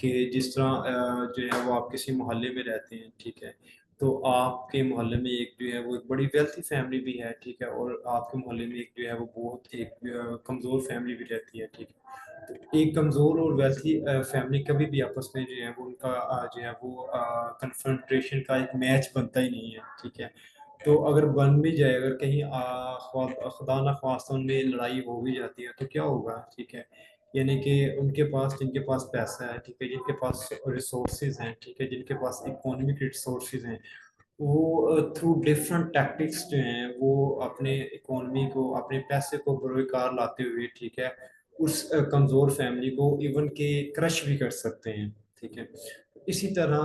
A: कि जिस तरह जो है वो आप किसी मोहल्ले में रहते हैं, ठीक है, तो आपके मोहल्ले में एक जो है वो एक बड़ी वेल्थी फैमिली भी है, ठीक है, और आपके मोहल्ले में एक जो है वो बहुत एक कमज़ोर फैमिली भी रहती है, ठीक है। तो एक कमज़ोर और वेल्थी फैमिली कभी भी आपस में जो है वो उनका जो है वो कन्फ्रंटेशन का एक मैच बनता ही नहीं है, ठीक है। तो अगर बन भी जाए, अगर कहीं खुदा ना ख्वास्ता उनमें लड़ाई हो भी जाती है तो क्या होगा, ठीक है, यानी कि उनके पास, जिनके पास पैसा है, ठीक है, जिनके पास रिसोर्सेज हैं, ठीक है, जिनके पास इकोनॉमिक रिसोर्सेज हैं, वो थ्रू डिफरेंट टैक्टिक्स जो हैं वो अपने इकोनॉमी को, अपने पैसे को बरोकार लाते हुए, ठीक है, उस कमज़ोर फैमिली को इवन के क्रश भी कर सकते हैं, ठीक है। इसी तरह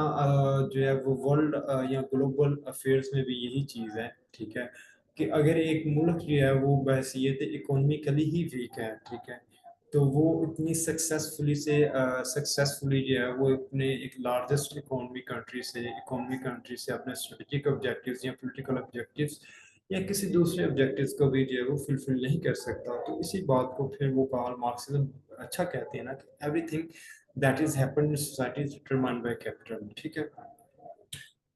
A: जो है वो वर्ल्ड या ग्लोबल अफेयर्स में भी यही चीज़ है, ठीक है, कि अगर एक मुल्क जो है वो बहसीत इकोनॉमिकली ही वीक है, ठीक है, तो वो इतनी सक्सेसफुली जो है वो अपने एक लार्जेस्ट इकोनॉमी कंट्री से अपने स्ट्रेटेजिक ऑब्जेक्टिव्स या पॉलिटिकल ऑब्जेक्टिव्स या किसी दूसरे ऑब्जेक्टिव्स को भी जो है वो फुलफिल नहीं कर सकता। तो इसी बात को फिर वो कार्ल मार्क्सिज्म अच्छा कहते हैं ना कि everything that is happened in society is determined by capital, ठीक है।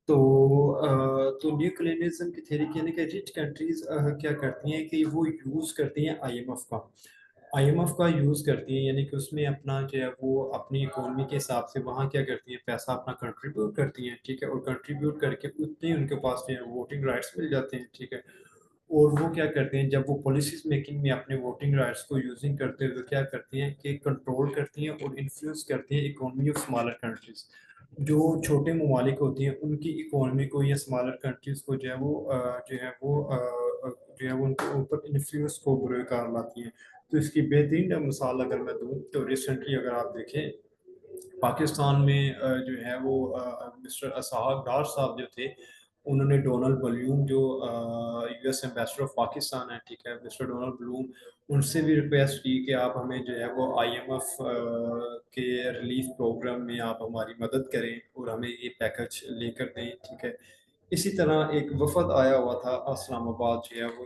A: तो तो न्यू कॉलोनियलिज्म की थ्योरी कहने के रिच कंट्रीज क्या करती हैं कि वो यूज करती हैं आईएमएफ का, आईएमएफ का यूज करती हैं, यानी कि उसमें अपना जो है वो अपनी इकोनॉमी के हिसाब से वहाँ क्या करती हैं, पैसा अपना कंट्रीब्यूट करती हैं, ठीक है, और कंट्रीब्यूट करके उतने उनके पास जो है वोटिंग राइट्स मिल जाते हैं, ठीक है। और वो क्या करते हैं, जब वो पॉलिसीज मेकिंग में अपने वोटिंग राइट्स को यूजिंग करते हुए क्या करती हैं कि कंट्रोल करती हैं और इन्फ्लुएंस करती हैं इकोनॉमी ऑफ स्मॉलर कंट्रीज। जो छोटे ममालिक होती हैं उनकी इकोनॉमी को या स्मॉलर कंट्रीज को जो है वो उनके ऊपर इन्फ्लुएंस को बुरकार लाती हैं। तो इसकी बेहतरीन मिसाल अगर मैं दूं तो रिसेंटली अगर आप देखें पाकिस्तान में जो है वो मिस्टर असहाक डार साहब जो थे, उन्होंने डोनाल्ड बलूम जो यूएस एम्बेसडर ऑफ पाकिस्तान है, ठीक है, मिस्टर डोनाल्ड बलूम, उनसे भी रिक्वेस्ट की कि आप हमें जो है वो आईएमएफ के रिलीफ प्रोग्राम में आप हमारी मदद करें और हमें ये पैकेज लेकर दें, ठीक है। इसी तरह एक वफद आया हुआ था इस्लामाबाद जो है वो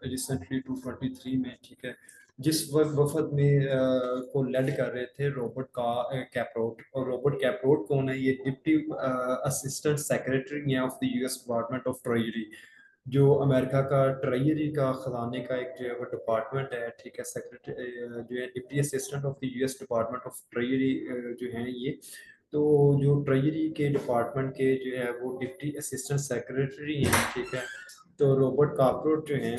A: रिसेंटली 223 में, ठीक है, जिस वक्त वफद में को लेड कर रहे थे रॉबर्ट का कैपरोट। और रॉबर्ट कैपरोट कौन है? ये डिप्टी असिस्टेंट सेक्रेटरी हैं of the US department of treasury, जो अमेरिका का ट्रेजरी का खजाने का एक जो है वो डिपार्टमेंट है, ठीक है। सेक्रेटरी जो है deputy assistant of the US department of treasury जो है ये। तो जो ट्रेजरी के डिपार्टमेंट के जो है वो डिप्टी असिस्टेंट सेक्रेटरी हैं, ठीक है। तो रॉबर्ट कापरोट जो हैं,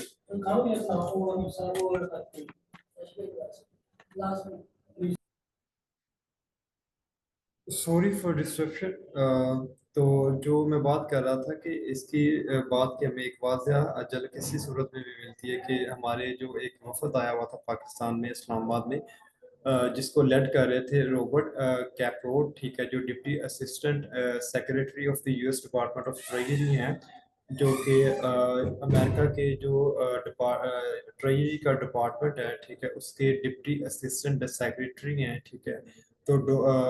A: सॉरी फॉर डिस्ट्रप्शन। तो जो मैं बात कर रहा था कि इसकी बात की हमें एक वाज़ह अजल किसी सूरत में भी मिलती है कि हमारे जो एक वफद आया हुआ था पाकिस्तान में इस्लामाबाद में, जिसको लेड कर रहे थे रॉबर्ट कैपरोट, ठीक है, जो deputy assistant secretary of the US department of treasury हैं, जो कि अमेरिका के जो ट्रेजरी का डिपार्टमेंट है, ठीक है, उसके डिप्टी असिस्टेंट सेक्रेटरी हैं, ठीक है। तो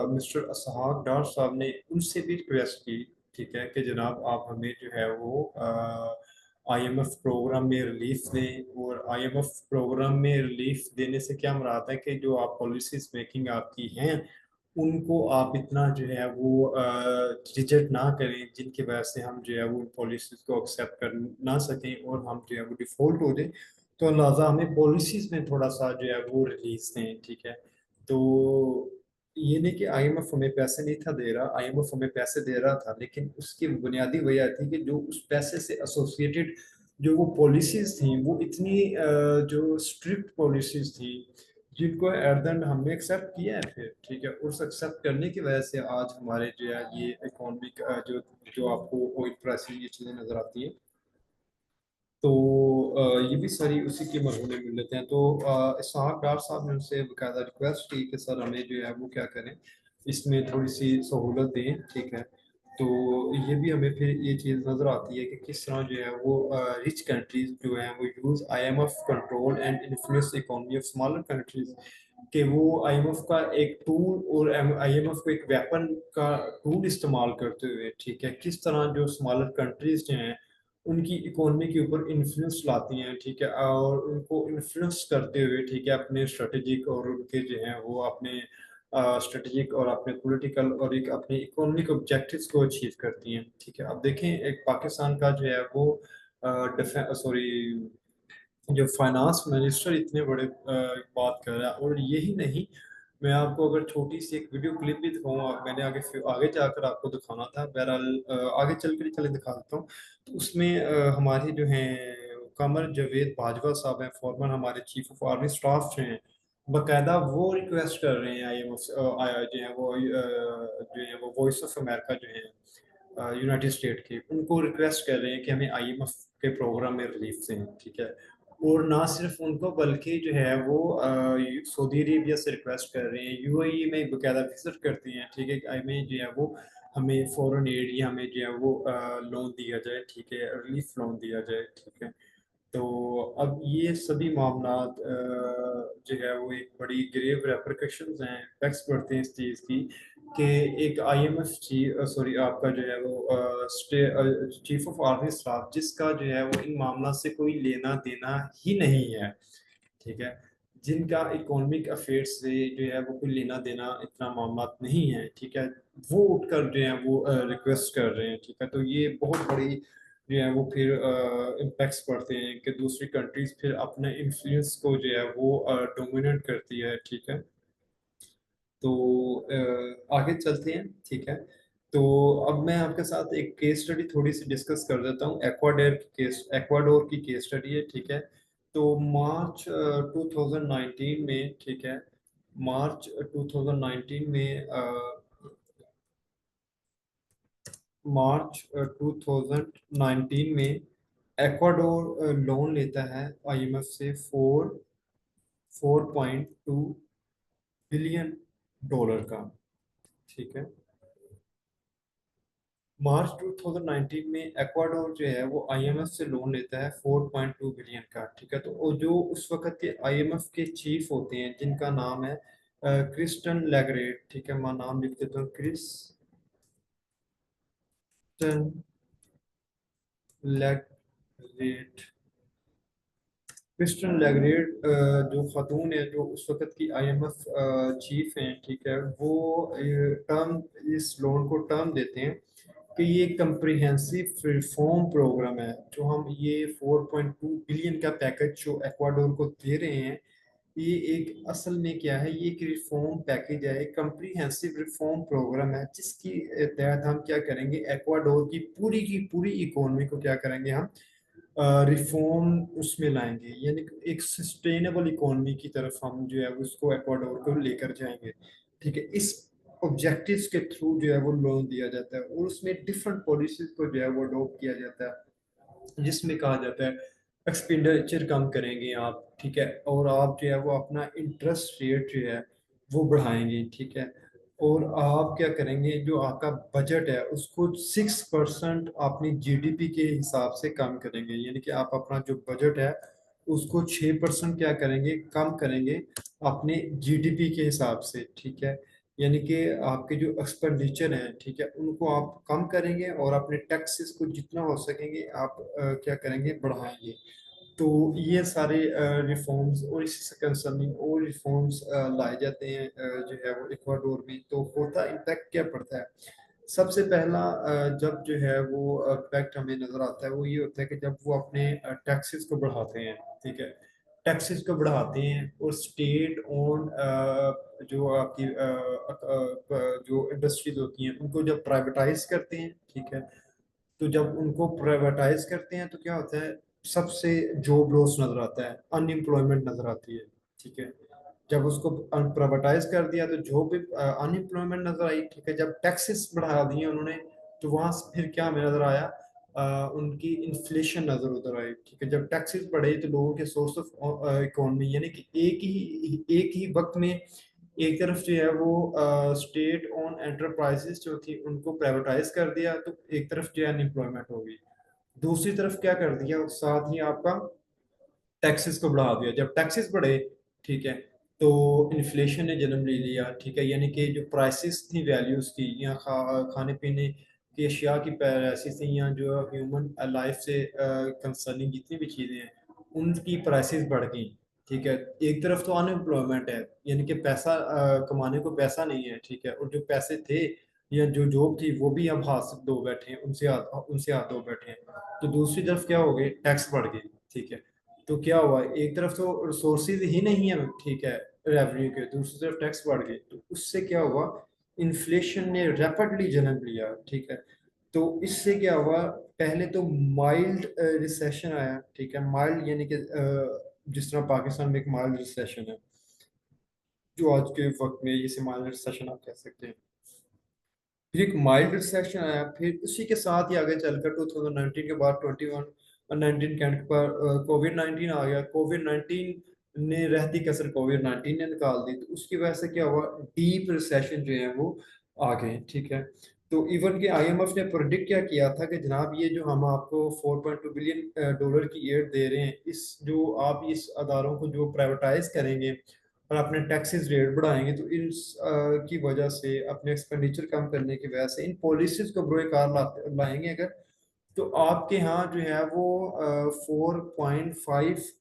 A: मिस्टर असहाक डार साहब ने उनसे भी रिक्वेस्ट की, ठीक है, कि जनाब आप हमें जो है वो आईएमएफ प्रोग्राम में रिलीफ दें। और आईएमएफ प्रोग्राम में रिलीफ देने से क्या मुराद है कि जो आप पॉलिसीज मेकिंग आपकी हैं उनको आप इतना जो है वो रिजेक्ट ना करें जिनकी वजह से हम जो है वो उन पॉलिसीज को एक्सेप्ट कर ना सकें और हम जो है वो डिफॉल्ट हो जाए। तो लिहाजा हमें पॉलिसीज में थोड़ा सा जो है वो रिलीज दें, ठीक है। तो ये नहीं कि आईएमएफ हमें पैसे नहीं था दे रहा, आईएमएफ हमें पैसे दे रहा था, लेकिन उसकी बुनियादी वजह थी कि जो उस पैसे से एसोसिएटेड जो वो पॉलिसीज थी वो इतनी जो स्ट्रिक्ट पॉलिसीज थी जिनको एट द एंड हमने एक्सेप्ट किया है फिर, ठीक है। उस एक्सेप्ट करने की वजह से आज हमारे जो है ये इकोनॉमिक जो जो आपको ऑयल प्राइसिंग ये चीज़ें नजर आती हैं। तो ये भी सारी उसी के मरहूने मिल लेते हैं। तो इसहाक डार साहब ने उनसे बकायदा रिक्वेस्ट की कि सर हमें जो है वो क्या करें, इसमें थोड़ी सी सहूलत दें, ठीक है। तो ये भी हमें फिर ये चीज़ नज़र आती है कि किस तरह जो है वो रिच कंट्रीज जो हैं वो use IMF control and influence economy of smaller countries, कि वो आईएमएफ का एक टूल और आईएमएफ को एक वेपन का टूल इस्तेमाल करते हुए, ठीक है, किस तरह जो स्मॉलर कंट्रीज जो हैं उनकी इकोनॉमी के ऊपर इन्फ्लुएंस लाती हैं, ठीक है, और उनको इन्फ्लुएंस करते हुए, ठीक है, अपने स्ट्रेटेजिक और उनके जो हैं वो अपने स्ट्रेटेजिक और अपने पॉलिटिकल और एक अपने इकोनॉमिक ऑब्जेक्टिव्स को अचीव करती हैं, ठीक है। अब देखें एक पाकिस्तान का जो है वो सॉरी जो फाइनेंस मिनिस्टर इतने बड़े बात कर रहा है। और यही नहीं, मैं आपको अगर छोटी सी एक वीडियो क्लिप भी दिखाऊंगा, मैंने आगे आगे जाकर आपको दिखाना था, बहरहाल आगे चल कर चले दिखा देता हूँ। तो उसमें हमारे जो हैं कमर जावेद बाजवा साहब हैं, फॉर्मर हमारे चीफ ऑफ आर्मी स्टाफ जो हैं, बकायदा वो रिक्वेस्ट कर रहे हैं आईएमएफ जो है वो जो है वो वॉइस ऑफ अमेरिका जो है यूनाइटेड स्टेट के, उनको रिक्वेस्ट कर रहे हैं कि हमें आईएमएफ के प्रोग्राम में रिलीफ दें, ठीक है। और ना सिर्फ उनको बल्कि जो है वो सऊदी अरेबिया से रिक्वेस्ट कर रहे हैं, यूएई में बकायदा विजिट करते हैं, ठीक है, हमें जो है वो हमें फॉरेन एड या हमें जो है वो लोन दिया जाए, ठीक है, रिलीफ लोन दिया जाए, ठीक है। तो अब ये सभी मामला जो है वो एक बड़ी ग्रेव रेपरकशंस हैं, इफेक्ट्स पड़ते हैं इस चीज़ की कि एक आईएमएफ सॉरी आपका जो है वो चीफ ऑफ आर्मी स्टाफ, जिसका जो है वो इन मामला से कोई लेना देना ही नहीं है, ठीक है, जिनका इकोनॉमिक अफेयर्स से जो है वो कोई लेना देना इतना मामला नहीं है, ठीक है, वो उठकर जो है वो रिक्वेस्ट कर रहे हैं, ठीक है। तो ये बहुत बड़ी जो है वो फिर इम्पैक्ट्स पड़ते हैं कि दूसरी कंट्रीज फिर अपने इन्फ्लुएंस को जो है वो डोमिनेट करती है, ठीक है। तो आगे चलते हैं, ठीक है। तो अब मैं आपके साथ एक केस स्टडी थोड़ी सी डिस्कस कर देता हूँ। एक्वाडोर की केस स्टडी है, ठीक है। तो मार्च 2019 में, ठीक है, मार्च 2019 में मार्च 2019 में एक्वाडोर लोन लेता है आईएमएफ से 4.2 बिलियन डॉलर का। ठीक है, मार्च 2019 में एक्वाडोर जो है वो आईएमएफ से लोन लेता है 4.2 बिलियन का। ठीक है, तो वो जो उस वक्त के आईएमएफ के चीफ होते हैं जिनका नाम है क्रिस्टन लैगरेट। ठीक है, मैं नाम लिख देता हूँ, क्रिस्टन लैगरेट। क्रिस्टन लैगरेट जो खातून है जो उस वक्त की आईएमएफ चीफ हैं, ठीक है, वो टर्म इस लोन को टर्म देते हैं कि ये कंप्रिहेंसिव रिफॉर्म प्रोग्राम है। जो हम ये 4.2 बिलियन का पैकेज जो एक्वाडोर को दे रहे हैं, ये एक असल में क्या है, ये एक रिफॉर्म पैकेज है, एक कंप्रिहेंसिव रिफॉर्म प्रोग्राम है जिसकी तहत हम क्या करेंगे, एक्वाडोर की पूरी इकोनॉमी को क्या करेंगे, हम रिफॉर्म उसमें लाएंगे, यानी कि एक सस्टेनेबल इकोनॉमी की तरफ हम जो है उसको एक्वाडोर को लेकर जाएंगे। ठीक है, इस ऑब्जेक्टिव्स के थ्रू जो है वो लोन दिया जाता है और उसमें डिफरेंट पॉलिसीज को जो है वो अडॉप्ट किया जाता है, जिसमें कहा जाता है एक्सपेंडिचर कम करेंगे आप। ठीक है, और आप जो है वो अपना इंटरेस्ट रेट जो है वो बढ़ाएंगे। ठीक है, और आप क्या करेंगे, जो आपका बजट है उसको 6% अपनी जीडीपी के हिसाब से कम करेंगे, यानी कि आप अपना जो बजट है उसको 6% क्या करेंगे, कम करेंगे अपने जीडीपी के हिसाब से। ठीक है, यानी कि आपके जो एक्सपेंडिचर हैं, ठीक है, उनको आप कम करेंगे और अपने टैक्सेस को जितना हो सकेंगे आप क्या करेंगे, बढ़ाएंगे। तो ये सारे रिफॉर्म्स और इसी से कंसर्निंग और रिफॉर्म्स लाए जाते हैं जो है वो इक्वाडोर में। तो होता इम्पैक्ट क्या पड़ता है, सबसे पहला जब जो है वो इम्पैक्ट हमें नजर आता है वो ये होता है कि जब वो अपने टैक्सेस को बढ़ाते हैं। ठीक है, टैक्सेस को बढ़ाते हैं और स्टेट ओन जो आपकी जो इंडस्ट्रीज होती हैं उनको जब प्राइवेटाइज करते हैं। ठीक है, तो जब उनको प्राइवेटाइज करते हैं तो क्या होता है, सबसे जॉब लॉस नजर आता है, अनएम्प्लॉयमेंट नजर आती है। ठीक है, जब उसको प्राइवेटाइज कर दिया तो जॉब भी अनएम्प्लॉयमेंट नजर आई। ठीक है, जब टैक्सेस बढ़ा दिए उन्होंने तो वहां से फिर क्या हमें नजर आया, उनकी इन्फ्लेशन नजर उधर आई। ठीक है, जब टैक्सेस बढ़े तो लोगों के सोर्स ऑफ इकोनॉमी, यानी कि एक ही वक्त में एक तरफ जो है वो स्टेट ओन एंटरप्राइजेस जो थी उनको प्राइवेटाइज कर दिया, तो एक तरफ जो है अनएम्प्लॉयमेंट हो गई। दूसरी तरफ क्या कर दिया, साथ ही आपका टैक्सेस को बढ़ा दिया। जब टैक्सेस बढ़े, ठीक है, तो इन्फ्लेशन ने जन्म ले लिया। ठीक है, यानी कि जो प्राइसेस थी, वैल्यूज की, या खाने पीने की अशिया की प्राइसेस थी, या जो ह्यूमन लाइफ से कंसर्निंग जितनी भी चीज़ें हैं उनकी प्राइसेस बढ़ गई। ठीक है, एक तरफ तो अनएम्प्लॉयमेंट है, यानी कि पैसा कमाने को पैसा नहीं है। ठीक है, और जो पैसे थे या जो जॉब थी वो भी अब हाथ से धो बैठे हैं, उनसे हाथ धो बैठे हैं। तो दूसरी तरफ क्या हो गई, टैक्स बढ़ गई। ठीक है, तो क्या हुआ, एक तरफ तो रिसोर्सेज ही नहीं है, ठीक है, रेवेन्यू के, दूसरी तरफ टैक्स बढ़ गए, तो उससे क्या हुआ, इन्फ्लेशन ने रैपिडली जन्म लिया। ठीक है, तो इससे क्या हुआ, पहले तो माइल्ड रिसेशन आया। ठीक है, माइल्ड यानी कि जिस तरह पाकिस्तान में एक माइल्ड रिसेशन है, जो आज के वक्त में इसे माइल्ड रिसेशन आप कह सकते हैं। फिर एक माइल्ड रिसेशन आया, फिर उसी के साथ ही आगे चलकर 2019 के बाद 21 और 19 के एंड पर कोविड 19 आ गया। कोविड 19 ने रहती कसर कोविड 19 ने निकाल दी, तो उसकी वजह से क्या हुआ, डीप रिसेशन जो है वो आ गए। ठीक है, तो इवन के आईएमएफ ने प्रोडिक्ट क्या किया था कि जनाब ये जो हम आपको 4.2 बिलियन डॉलर की एड दे रहे हैं, इस जो आप इस अदारों को जो प्राइवेटाइज करेंगे और अपने टैक्सेस रेट बढ़ाएंगे, तो इन की वजह से अपने एक्सपेंडिचर कम करने की वजह से इन पॉलिसीज को बरकरार लाएंगे अगर, तो आपके यहाँ जो है वो 4.5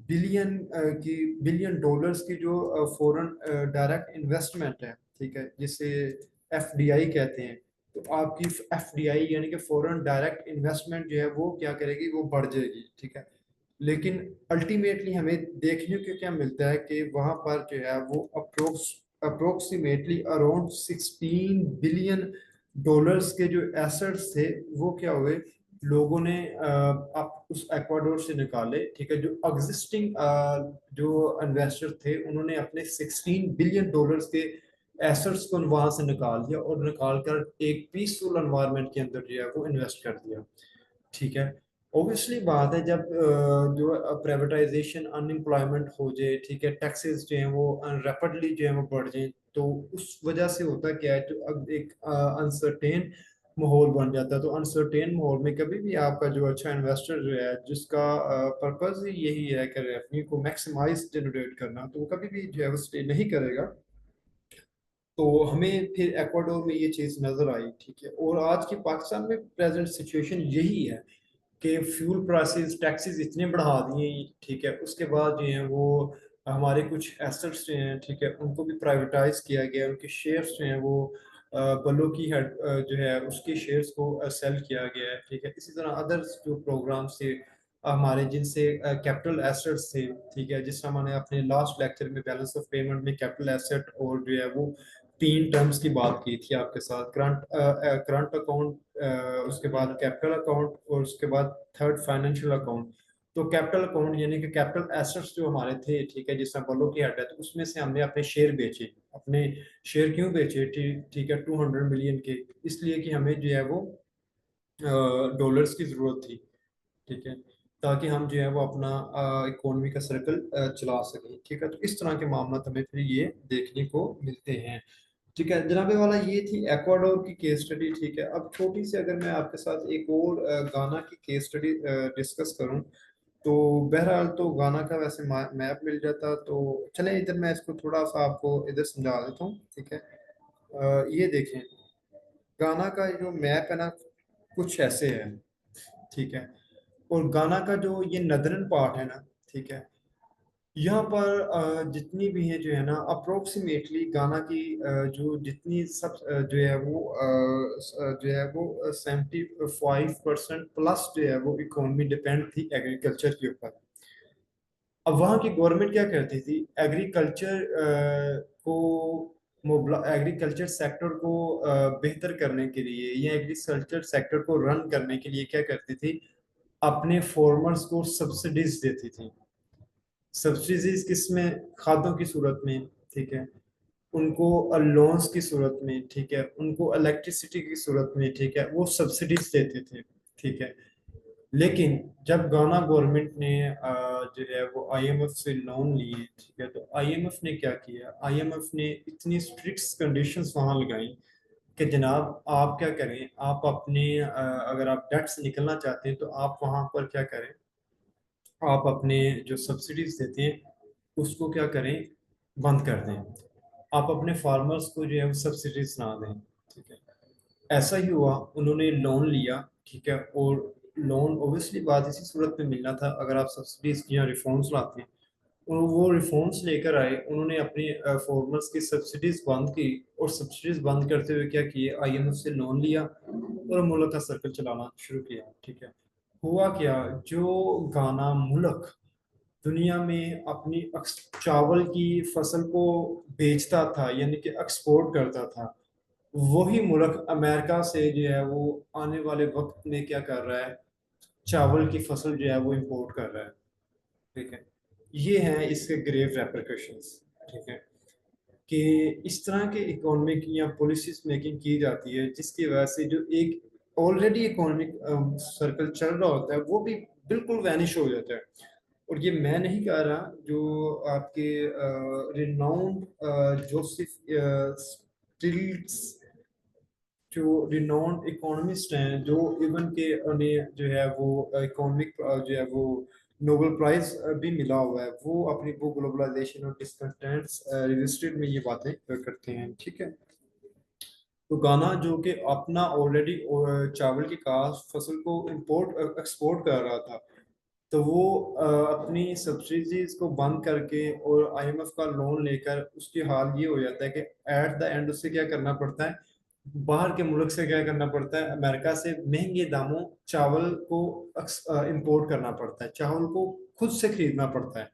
A: बिलियन डॉलर्स की जो फॉरेन डायरेक्ट इन्वेस्टमेंट है, ठीक है, जिसे एफडीआई कहते हैं, तो आपकी एफडीआई यानी कि फॉरेन डायरेक्ट इन्वेस्टमेंट जो है वो क्या करेगी, वो बढ़ जाएगी। ठीक है, लेकिन अल्टीमेटली हमें देखने को क्या मिलता है कि वहां पर जो है वो अप्रोक्सीमेटली अराउंड 16 बिलियन डॉलर्स के जो एसेट्स थे वो क्या हुए, लोगों ने आप उस एक्वाडोर से निकाले। ठीक है, जो एग्जिस्टिंग जो इन्वेस्टर थे उन्होंने अपने 16 बिलियन डॉलर्स के एसेट्स को वहां से निकाल दिया और निकाल कर एक पीसफुल एनवायरनमेंट के अंदर जो है वो इन्वेस्ट कर दिया। ठीक है। ऑब्वियसली बात है, जब जो प्राइवेटाइजेशन, अनएम्प्लॉयमेंट हो जाए, ठीक है, टैक्सेस जो है वो रैपिडली जो है वो बढ़ जाए, तो उस वजह से होता क्या है, तो अब एक अनसर्टेन माहौल बन जाता है। तो अनसर्टेन माहौल में कभी भी आपका जो अच्छा इन्वेस्टर जो है, जिसका पर्पज ही यही है कि रेवेन्यू को मैक्सिमाइज जनरेट करना, तो वो कभी भी जो है वो स्टे नहीं करेगा। तो हमें फिर एक्वाडोर में ये चीज़ नजर आई। ठीक है। और आज की पाकिस्तान में प्रेजेंट सिचुएशन यही है कि फ्यूल प्राइसेस, टैक्सेस इतने बढ़ा दिए। ठीक है। उसके बाद जो है वो हमारे कुछ एसेट्स जो हैं, ठीक है, उनको भी प्राइवेटाइज किया गया, उनके शेयर्स जो हैं वो बल्लो की हेड जो है उसके शेयर्स को सेल किया गया है। ठीक है। इसी तरह अदर्स जो प्रोग्राम्स थे हमारे, जिनसे कैपिटल एसेट्स थे, ठीक है, जिस तरह मैंने अपने लास्ट लेक्चर में बैलेंस ऑफ पेमेंट में कैपिटल एसेट और जो है वो तीन टर्म्स की बात की थी आपके साथ, करंट अकाउंट, उसके बाद कैपिटल अकाउंट और उसके बाद थर्ड फाइनेंशियल अकाउंट। तो कैपिटल अकाउंट यानी कि कैपिटल एसेट्स जो हमारे थे, ठीक है, जिस तरह बलो की हेड है, तो उसमें से हमने अपने शेयर बेचे। अपने शेयर क्यों बेचे? ठीक ठीक है, 200 मिलियन के, इसलिए कि हमें जो है वो डॉलर्स की जरूरत थी। ठीक है। ताकि हम जो है वो अपना इकोनॉमी का सर्कल चला सकें। ठीक है। तो इस तरह के मामला हमें फिर ये देखने को मिलते हैं। ठीक है जनाबे वाला, ये थी एक्वाडोर की केस स्टडी। ठीक है। अब छोटी सी अगर मैं आपके साथ एक और गाना की केस स्टडी डिस्कस करूं, तो बहरहाल तो गाना का वैसे मैप मिल जाता, तो चलें इधर मैं इसको थोड़ा सा आपको इधर समझा देता हूँ। ठीक है। ये देखें, गाना का जो मैप है ना, कुछ ऐसे है। ठीक है। और गाना का जो ये नदरन पार्ट है ना, ठीक है, यहाँ पर जितनी भी है जो है ना, अप्रोक्सीमेटली गाना की जो जितनी सब जो है वो जो है वो 75% प्लस जो है वो इकोनॉमी डिपेंड थी एग्रीकल्चर के ऊपर। अब वहाँ की गवर्नमेंट क्या करती थी, एग्रीकल्चर को एग्रीकल्चर सेक्टर को बेहतर करने के लिए या एग्रीकल्चर सेक्टर को रन करने के लिए क्या करती थी, अपने फार्मर्स को सब्सिडीज देती थी। सब्सिडीज किसमें? खादों की सूरत में। ठीक है। उनको लोन्स की सूरत में। ठीक है। उनको इलेक्ट्रिसिटी की सूरत में। ठीक है। वो सब्सिडीज देते थे। ठीक है। लेकिन जब गाना गवर्नमेंट ने जो है वो आईएमएफ से लोन लिए, ठीक है, तो आईएमएफ ने क्या किया, आईएमएफ ने इतनी स्ट्रिक्ट कंडीशंस वहां लगाई कि जनाब आप क्या करें, आप अपने अगर आप डेट से निकलना चाहते हैं तो आप वहां पर क्या करें, आप अपने जो सब्सिडीज देते हैं उसको क्या करें, बंद कर दें। आप अपने फार्मर्स को जो है वो सब्सिडीज ना दें। ठीक है। ऐसा ही हुआ, उन्होंने लोन लिया। ठीक है। और लोन ऑब्वियसली बात इसी सूरत में मिलना था अगर आप सब्सिडीज या रिफॉर्म्स लाते हैं। और वो रिफॉर्म्स लेकर आए, उन्होंने अपनी फार्मर्स की सब्सिडीज बंद की। और सब्सिडीज बंद करते हुए क्या किए, आईएमएफ से लोन लिया और मुल्क का सर्कल चलाना शुरू किया। ठीक है। हुआ क्या, जो गाना मुल्क दुनिया में अपनी चावल की फसल को बेचता था, यानी कि एक्सपोर्ट करता था, वही मुल्क अमेरिका से जो है वो आने वाले वक्त में क्या कर रहा है, चावल की फसल जो है वो इंपोर्ट कर रहा है। ठीक है। ये हैं इसके ग्रेव रेपरकशंस। ठीक है। कि इस तरह के इकोनॉमिक या पॉलिसीज मेकिंग की जाती है जिसकी वजह से जो एक ऑलरेडी इकोनॉमिक सर्कल चल रहा होता है वो भी बिल्कुल वैनिश हो जाता है। और ये मैं नहीं कह रहा, जो आपके रिनाउंड जोसेफ स्टिल्स, जो रिनाउंड इकोनॉमिस्ट हैं, जो इवन के उन्हें जो है वो इकोनॉमिक जो है वो नोबेल प्राइज भी मिला हुआ है, वो अपनी बुक ग्लोबलाइजेशन और डिसकंटेंट्स रजिस्ट्रेड में ये बातें करते हैं। ठीक है। तो गाना जो कि अपना ऑलरेडी चावल की काश फसल को इंपोर्ट एक्सपोर्ट कर रहा था, तो वो अपनी सब्सिडीज को बंद करके और आईएमएफ का लोन लेकर, उसकी हाल ये हो जाता है कि एट द एंड उससे क्या करना पड़ता है, बाहर के मुल्क से क्या करना पड़ता है, अमेरिका से महंगे दामों चावल को इंपोर्ट करना पड़ता है, चावल को खुद से खरीदना पड़ता है।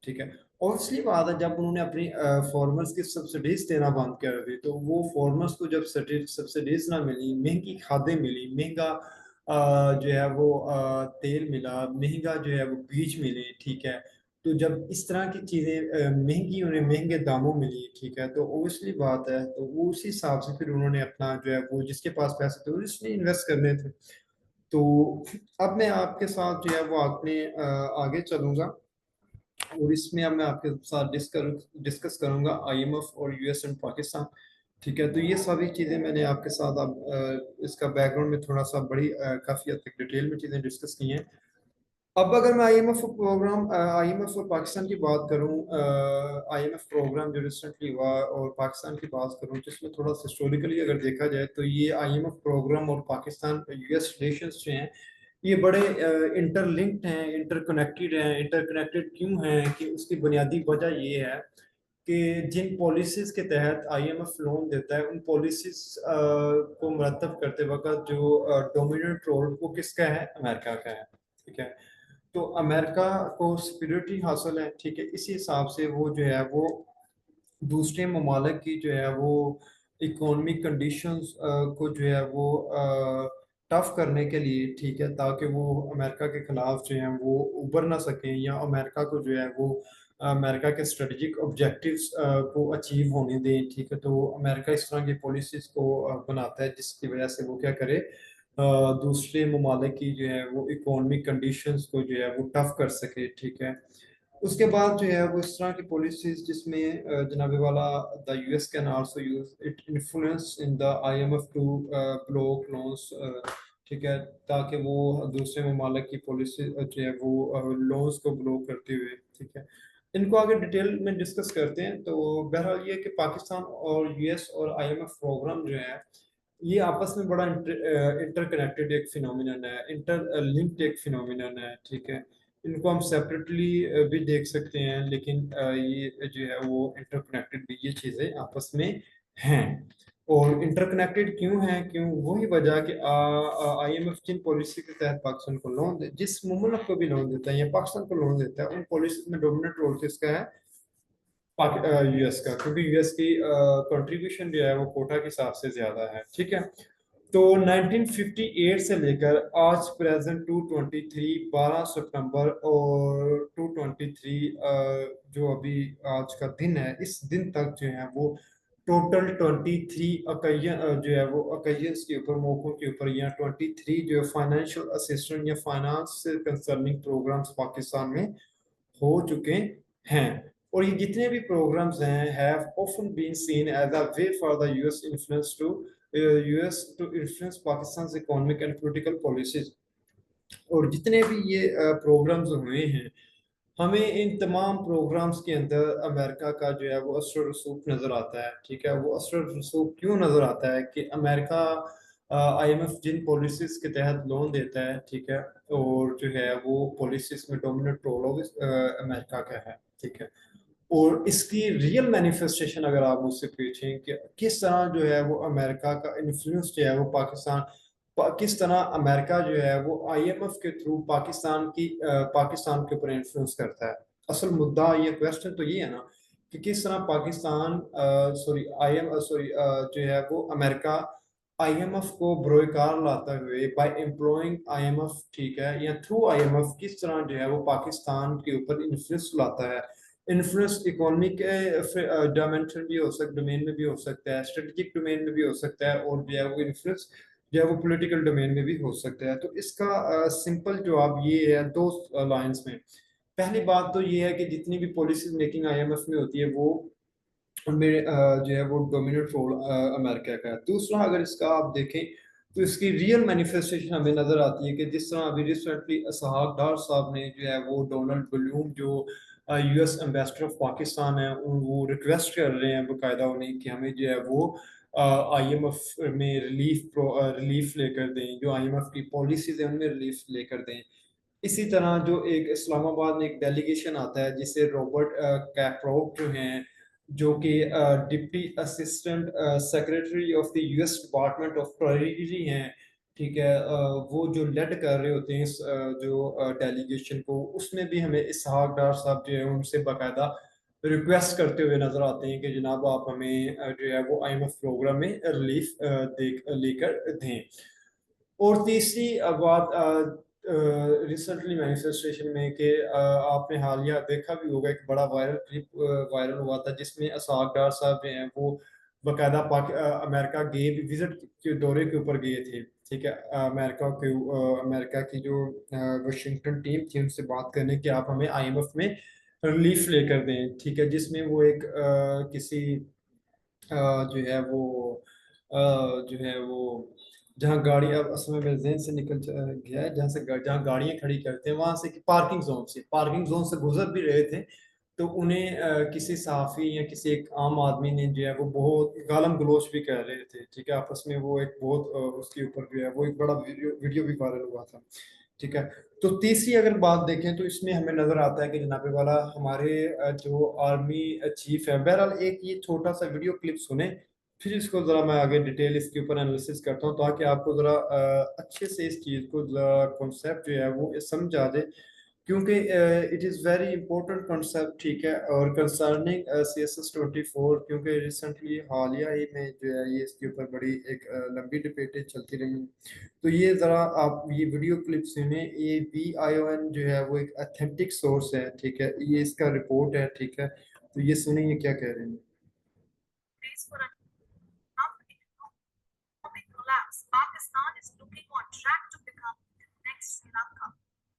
A: ठीक है। और इसलिए बात है, जब उन्होंने अपनी फॉर्मर्स की सब्सिडीज देना बंद कर दी, तो वो फॉर्मर्स को जब सब्सिडीज ना मिली, महंगी खादें मिली, महंगा जो है वो तेल मिला, महंगा जो है वो बीज मिले। ठीक है। तो जब इस तरह की चीज़ें महंगी उन्हें महंगे दामों में मिली, ठीक है, तो ओबियसली बात है, तो वो उसी हिसाब से फिर उन्होंने अपना जो है वो जिसके पास पैसे थे उसने इन्वेस्ट करने थे। तो अब मैं आपके साथ जो है वो आगे चलूंगा, और इसमें अब मैं आपके साथ डिस्कस करूंगा आईएमएफ और यूएस एंड पाकिस्तान। ठीक है, तो ये सभी चीज़ें मैंने आपके साथ अब इसका बैकग्राउंड में थोड़ा सा काफ़ी हद तक डिटेल में चीज़ें डिस्कस की हैं। अब अगर मैं आईएमएफ और पाकिस्तान की बात करूं, आईएमएफ प्रोग्राम जो रिसेंटली हुआ और पाकिस्तान की बात करूं, जिसमें थोड़ा सा हिस्टोरिकली अगर देखा जाए तो ये आईएमएफ प्रोग्राम और पाकिस्तान यूएस रिलेशंस जो हैं ये बड़े इंटरलिंक्ड हैं, इंटरकनेक्टेड क्यों हैं कि उसकी बुनियादी वजह ये है कि जिन पॉलिसीज के तहत आईएमएफ लोन देता है उन पॉलिसीज को मरतब करते वक्त जो डोमिनेंट रोल वो किसका है, अमेरिका का है। ठीक है, तो अमेरिका को सिक्योरिटी हासिल है, ठीक है, इसी हिसाब से वो जो है वो दूसरे ममालिक की जो है वो इकोनॉमिक कंडीशंस को जो है वो टफ करने के लिए, ठीक है, ताकि वो अमेरिका के खिलाफ जो है वो उभर ना सकें या अमेरिका को जो है वो अमेरिका के स्ट्रेटजिक ऑब्जेक्टिव्स को अचीव होने दें। ठीक है, तो अमेरिका इस तरह की पॉलिसीज को बनाता है जिसकी वजह से वो क्या करे, दूसरे ममालिक की जो है वो इकोनॉमिक कंडीशंस को जो है वो टफ कर सके। ठीक है, उसके बाद जो है वो इस तरह की पॉलिसीज जिसमें जनाबे वाला the US can also use it influence in the IMF to block loans, ठीक है, ताकि वो दूसरे ममालिक की पॉलिसी जो है वो लोन्स को ब्लॉक करते हुए, ठीक है, इनको आगे डिटेल में डिस्कस करते हैं। तो बहरहाल ये कि पाकिस्तान और यूएस और आईएमएफ प्रोग्राम जो है ये आपस में बड़ा इंटरकनेक्टेड एक फिनोमिनन है, इंटरलिंक्ड एक फिनोमिनन है। ठीक है, इनको हम सेपरेटली भी देख सकते हैं, लेकिन ये जो है वो इंटरकनेक्टेड भी ये चीज़ें आपस में हैं। और इंटरकनेक्टेड क्यों हैं, क्यों, वही वजह कि आईएमएफ जिन पॉलिसी के तहत पाकिस्तान को लोन दे, जिस मुल्क को भी लोन देता है या पाकिस्तान को लोन देता है, उन पॉलिसी में डोमिनेंट रोल किसका है, यूएस का, क्योंकि यूएस की कंट्रीब्यूशन जो है वो कोटा के हिसाब से ज्यादा है। ठीक है, तो 1958 से लेकर आज प्रेजेंट 223 12 सितंबर और 223 जो अभी आज का दिन है, इस दिन तक जो है वो टोटल 23 अकैयन जो है वो अकैयंस के ऊपर, मौकों के ऊपर, या 23 जो फाइनेंशियल असिस्टेंट या फाइनेंस से कंसर्निंग प्रोग्राम्स पाकिस्तान में हो चुके हैं। और ये जितने भी प्रोग्राम्स हैं have often been seen as a way for the US to influence Pakistan economic and political policies. और जितने भी ये प्रोग्राम्स हुए हैं, हमें इन तमाम प्रोग्राम्स के अंदर अमेरिका का जो है वो असर रसूख नजर आता है। ठीक है, वो असर रसूख क्यों नजर आता है कि अमेरिका आईएमएफ जिन पॉलिसीज के तहत लोन देता है, ठीक है, और जो है वो पॉलिसीज में डोमिनेंट रोल अमेरिका का है। ठीक है, और इसकी रियल मैनिफेस्टेशन अगर आप मुझसे पूछें कि किस तरह जो है वो अमेरिका का इन्फ्लुएंस जो है वो किस तरह अमेरिका जो है वो आईएमएफ के थ्रू पाकिस्तान के ऊपर इन्फ्लुएंस करता है, असल मुद्दा ये क्वेश्चन तो ये है ना कि किस तरह पाकिस्तान सॉरी आईएम सॉरी जो है वो अमेरिका आईएमएफ को बरोकार लाता हुए बाय एम्प्लॉइंग आईएमएफ, ठीक है, या थ्रू आईएमएफ किस तरह जो है वो पाकिस्तान के ऊपर इन्फ्लुएंस लाता है। इन्फ्लुएंस इकोनॉमी के डायमेंशन भी हो सकता, डोमेन में भी हो सकता है, स्ट्रेटेजिक डोमेन में भी हो सकता है, और जो है वो इन्फ्लुएंस जो है वो पॉलिटिकल डोमेन में भी हो सकता है। तो इसका सिंपल जवाब ये है दो लाइंस में। पहली बात तो ये है कि जितनी भी पॉलिसी मेकिंग आईएमएफ में होती है वो उनमें जो है वो डोमिनेंट रोल अमेरिका का है। दूसरा, अगर इसका आप देखें तो इसकी रियल मैनिफेस्टेशन हमें नजर आती है कि जिस तरह अभी रिसेंटली इसहाक डार साहब ने जो है वो डोनाल्ड बलूम जो यूएस एम्बेसडर ऑफ पाकिस्तान है वो रिक्वेस्ट कर रहे हैं बकायदा उन्हें कि हमें जो है वो आईएमएफ में रिलीफ लेकर दें, जो आईएमएफ की पॉलिसीज है उनमें रिलीफ लेकर दें। इसी तरह जो एक इस्लामाबाद में एक डेलीगेशन आता है जिसे रॉबर्ट कैपरोक जो हैं, जो कि deputy assistant secretary of the US department of treasury हैं, ठीक है, वो जो लेड कर रहे होते हैं जो डेलीगेशन को, उसमें भी हमें इसहाक डार साहब जो है उनसे बाकायदा रिक्वेस्ट करते हुए नजर आते हैं कि जनाब आप हमें जो है वो आईएमएफ प्रोग्राम में रिलीफ लेकर दें। और तीसरी बात रिसेंटली मैनिफेस्टेशन में कि आपने हालिया देखा भी होगा, एक बड़ा वायरल क्लिप वायरल हुआ था जिसमें असाद डार साहब जो हैं वो बकायदा अमेरिका गए भी, विजिट के दौरे के ऊपर गए थे। ठीक है, अमेरिका की जो वाशिंगटन टीम थी उनसे बात करने कि आप हमें आईएमएफ में रिलीफ लेकर दें। ठीक है, जिसमें वो एक किसी जो है वो जो है वो जहाँ गाड़ी, अब असल में मेरे जहन से निकल गया है, जहाँ गाड़ियां खड़ी करते हैं वहां से, पार्किंग जोन से गुजर भी रहे थे। तो उन्हें किसी सहाफी या किसी एक आम आदमी ने जो है वो बहुत गालम गलोच भी कर रहे थे। ठीक है, आपस में वो एक बहुत उसके ऊपर जो है वो एक बड़ा वीडियो भी वायरल हुआ था। ठीक है, तो तीसरी अगर बात देखें तो इसमें हमें नजर आता है कि जनाबे वाला हमारे जो आर्मी चीफ है, बहरहाल एक ये छोटा सा वीडियो क्लिप सुने, फिर इसको जरा मैं आगे डिटेल इसके ऊपर एनालिसिस करता हूँ ताकि आपको जरा अच्छे से इस चीज को जरा कॉन्सेप्ट जो है वो समझ आ जाए, क्योंकि it is very important concept. ठीक है, और कंसर्निंग CS24, क्योंकि रिसेंटली हालिया ही में जो है ये इसके ऊपर बड़ी एक लंबी डिबेटें चलती रही। तो ये ज़रा आप ये वीडियो क्लिप सुने, ये BION जो है वो एक अथेंटिक सोर्स है। ठीक है, ये इसका रिपोर्ट है। ठीक है, तो ये सुनिए ये क्या कह रहे हैं। collapse, Pakistan is looking on track to become the next Sri Lanka.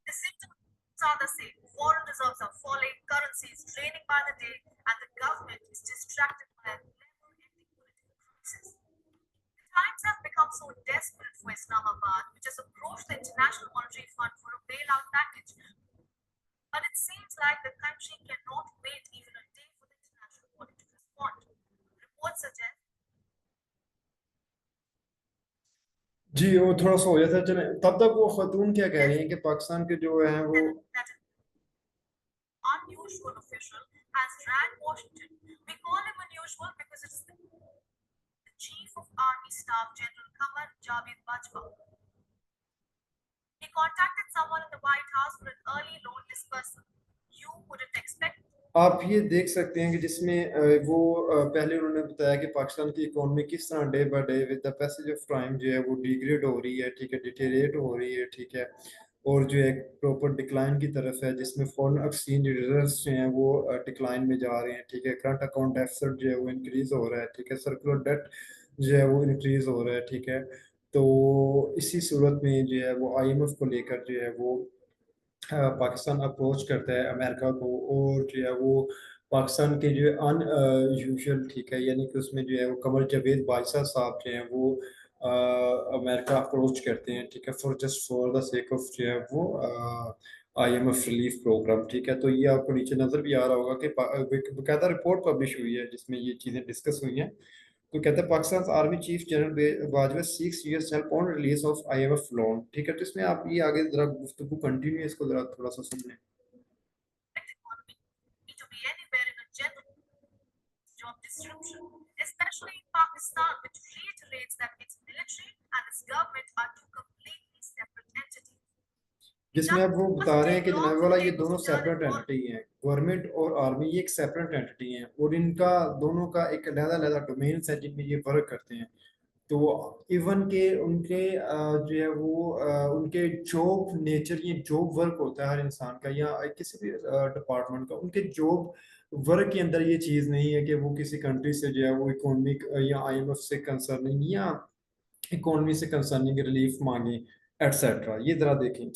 A: The symptoms are the same. Foreign reserves are falling, currency is draining by the day, and the government is distracted by a never-ending political crisis. The times have become so desperate for Islamabad, which has approached the International Monetary Fund for a bailout package. But it seems like the country cannot wait even a day for the international body to respond. Reports suggest जी, वो थोड़ा सा हो जाता है। चले तब तक वो खातून क्या कह रही हैं कि पाकिस्तान के जो है वो unusual official has dragged Washington. We call him unusual because it's the Chief of Army Staff General Qamar Javed Bajwa. He contacted someone in the White House for an early loan dispersal. You wouldn't expect. आप ये देख सकते हैं कि जिसमें वो पहले उन्होंने बताया कि पाकिस्तान की इकोनॉमी किस तरह day by day with the passage of time जो है वो डिग्रेड हो रही है। ठीक है, डिटेरिएट हो रही है। ठीक है, और जो एक प्रॉपर डिक्लाइन की तरफ है, जिसमें फॉरेन एक्सचेंज रिजर्व्स जो हैं वो डिक्लाइन में जा रहे हैं। ठीक है, करंट अकाउंट डेफिसिट जो है वो इंक्रीज हो रहा है। ठीक है, सर्कुलर डेट जो है वो इंक्रीज हो रहा है। ठीक है, तो इसी सूरत में जो है वो IMF को लेकर जो है वो पाकिस्तान अप्रोच करता है अमेरिका को, और जो है वो पाकिस्तान के जो अन यूजुअल, ठीक है, यानी कि उसमें जो है वो कमर जावेद बादशाह साहब जो हैं वो अमेरिका अप्रोच करते हैं। ठीक है, फॉर द सेक ऑफ जो है वो IMF रिलीफ प्रोग्राम। ठीक है, तो ये आपको नीचे नजर भी आ रहा होगा कि बकायदा रिपोर्ट पब्लिश हुई है जिसमें ये चीज़ें डिस्कस हुई हैं। तो कहते हैं Pakistan army chief general Bajwa seeks US help on release of IMF loan. ठीक है, तो इसमें आप ये आगे जरा गुफ्तगू कंटिन्यू इसको जरा थोड़ा सा सुन लें। Job description, especially in Pakistan, which reiterates that its military and its government are two completely separate entities. जिसमें अब वो बता रहे हैं कि जनाब वाला ये दोनों सेपरेट एंटिटी हैं, गवर्नमेंट और आर्मी ये एक सेपरेट एंटिटी हैं, और इनका दोनों का एक अलग-अलग डोमेन्स है जिनमें ये वर्क करते हैं। तो इवन के उनके जो है वो उनके जॉब नेचर, ये जॉब वर्क होता है हर इंसान का या किसी भी डिपार्टमेंट का, उनके जॉब वर्क के अंदर ये चीज़ नहीं है कि वो किसी कंट्री से जो है वो इकोनॉमिक या IMF से कंसर्निंग या इकोनॉमी से कंसर्निंग रिलीफ मांगे एटसेट्रा। ये जरा देखें।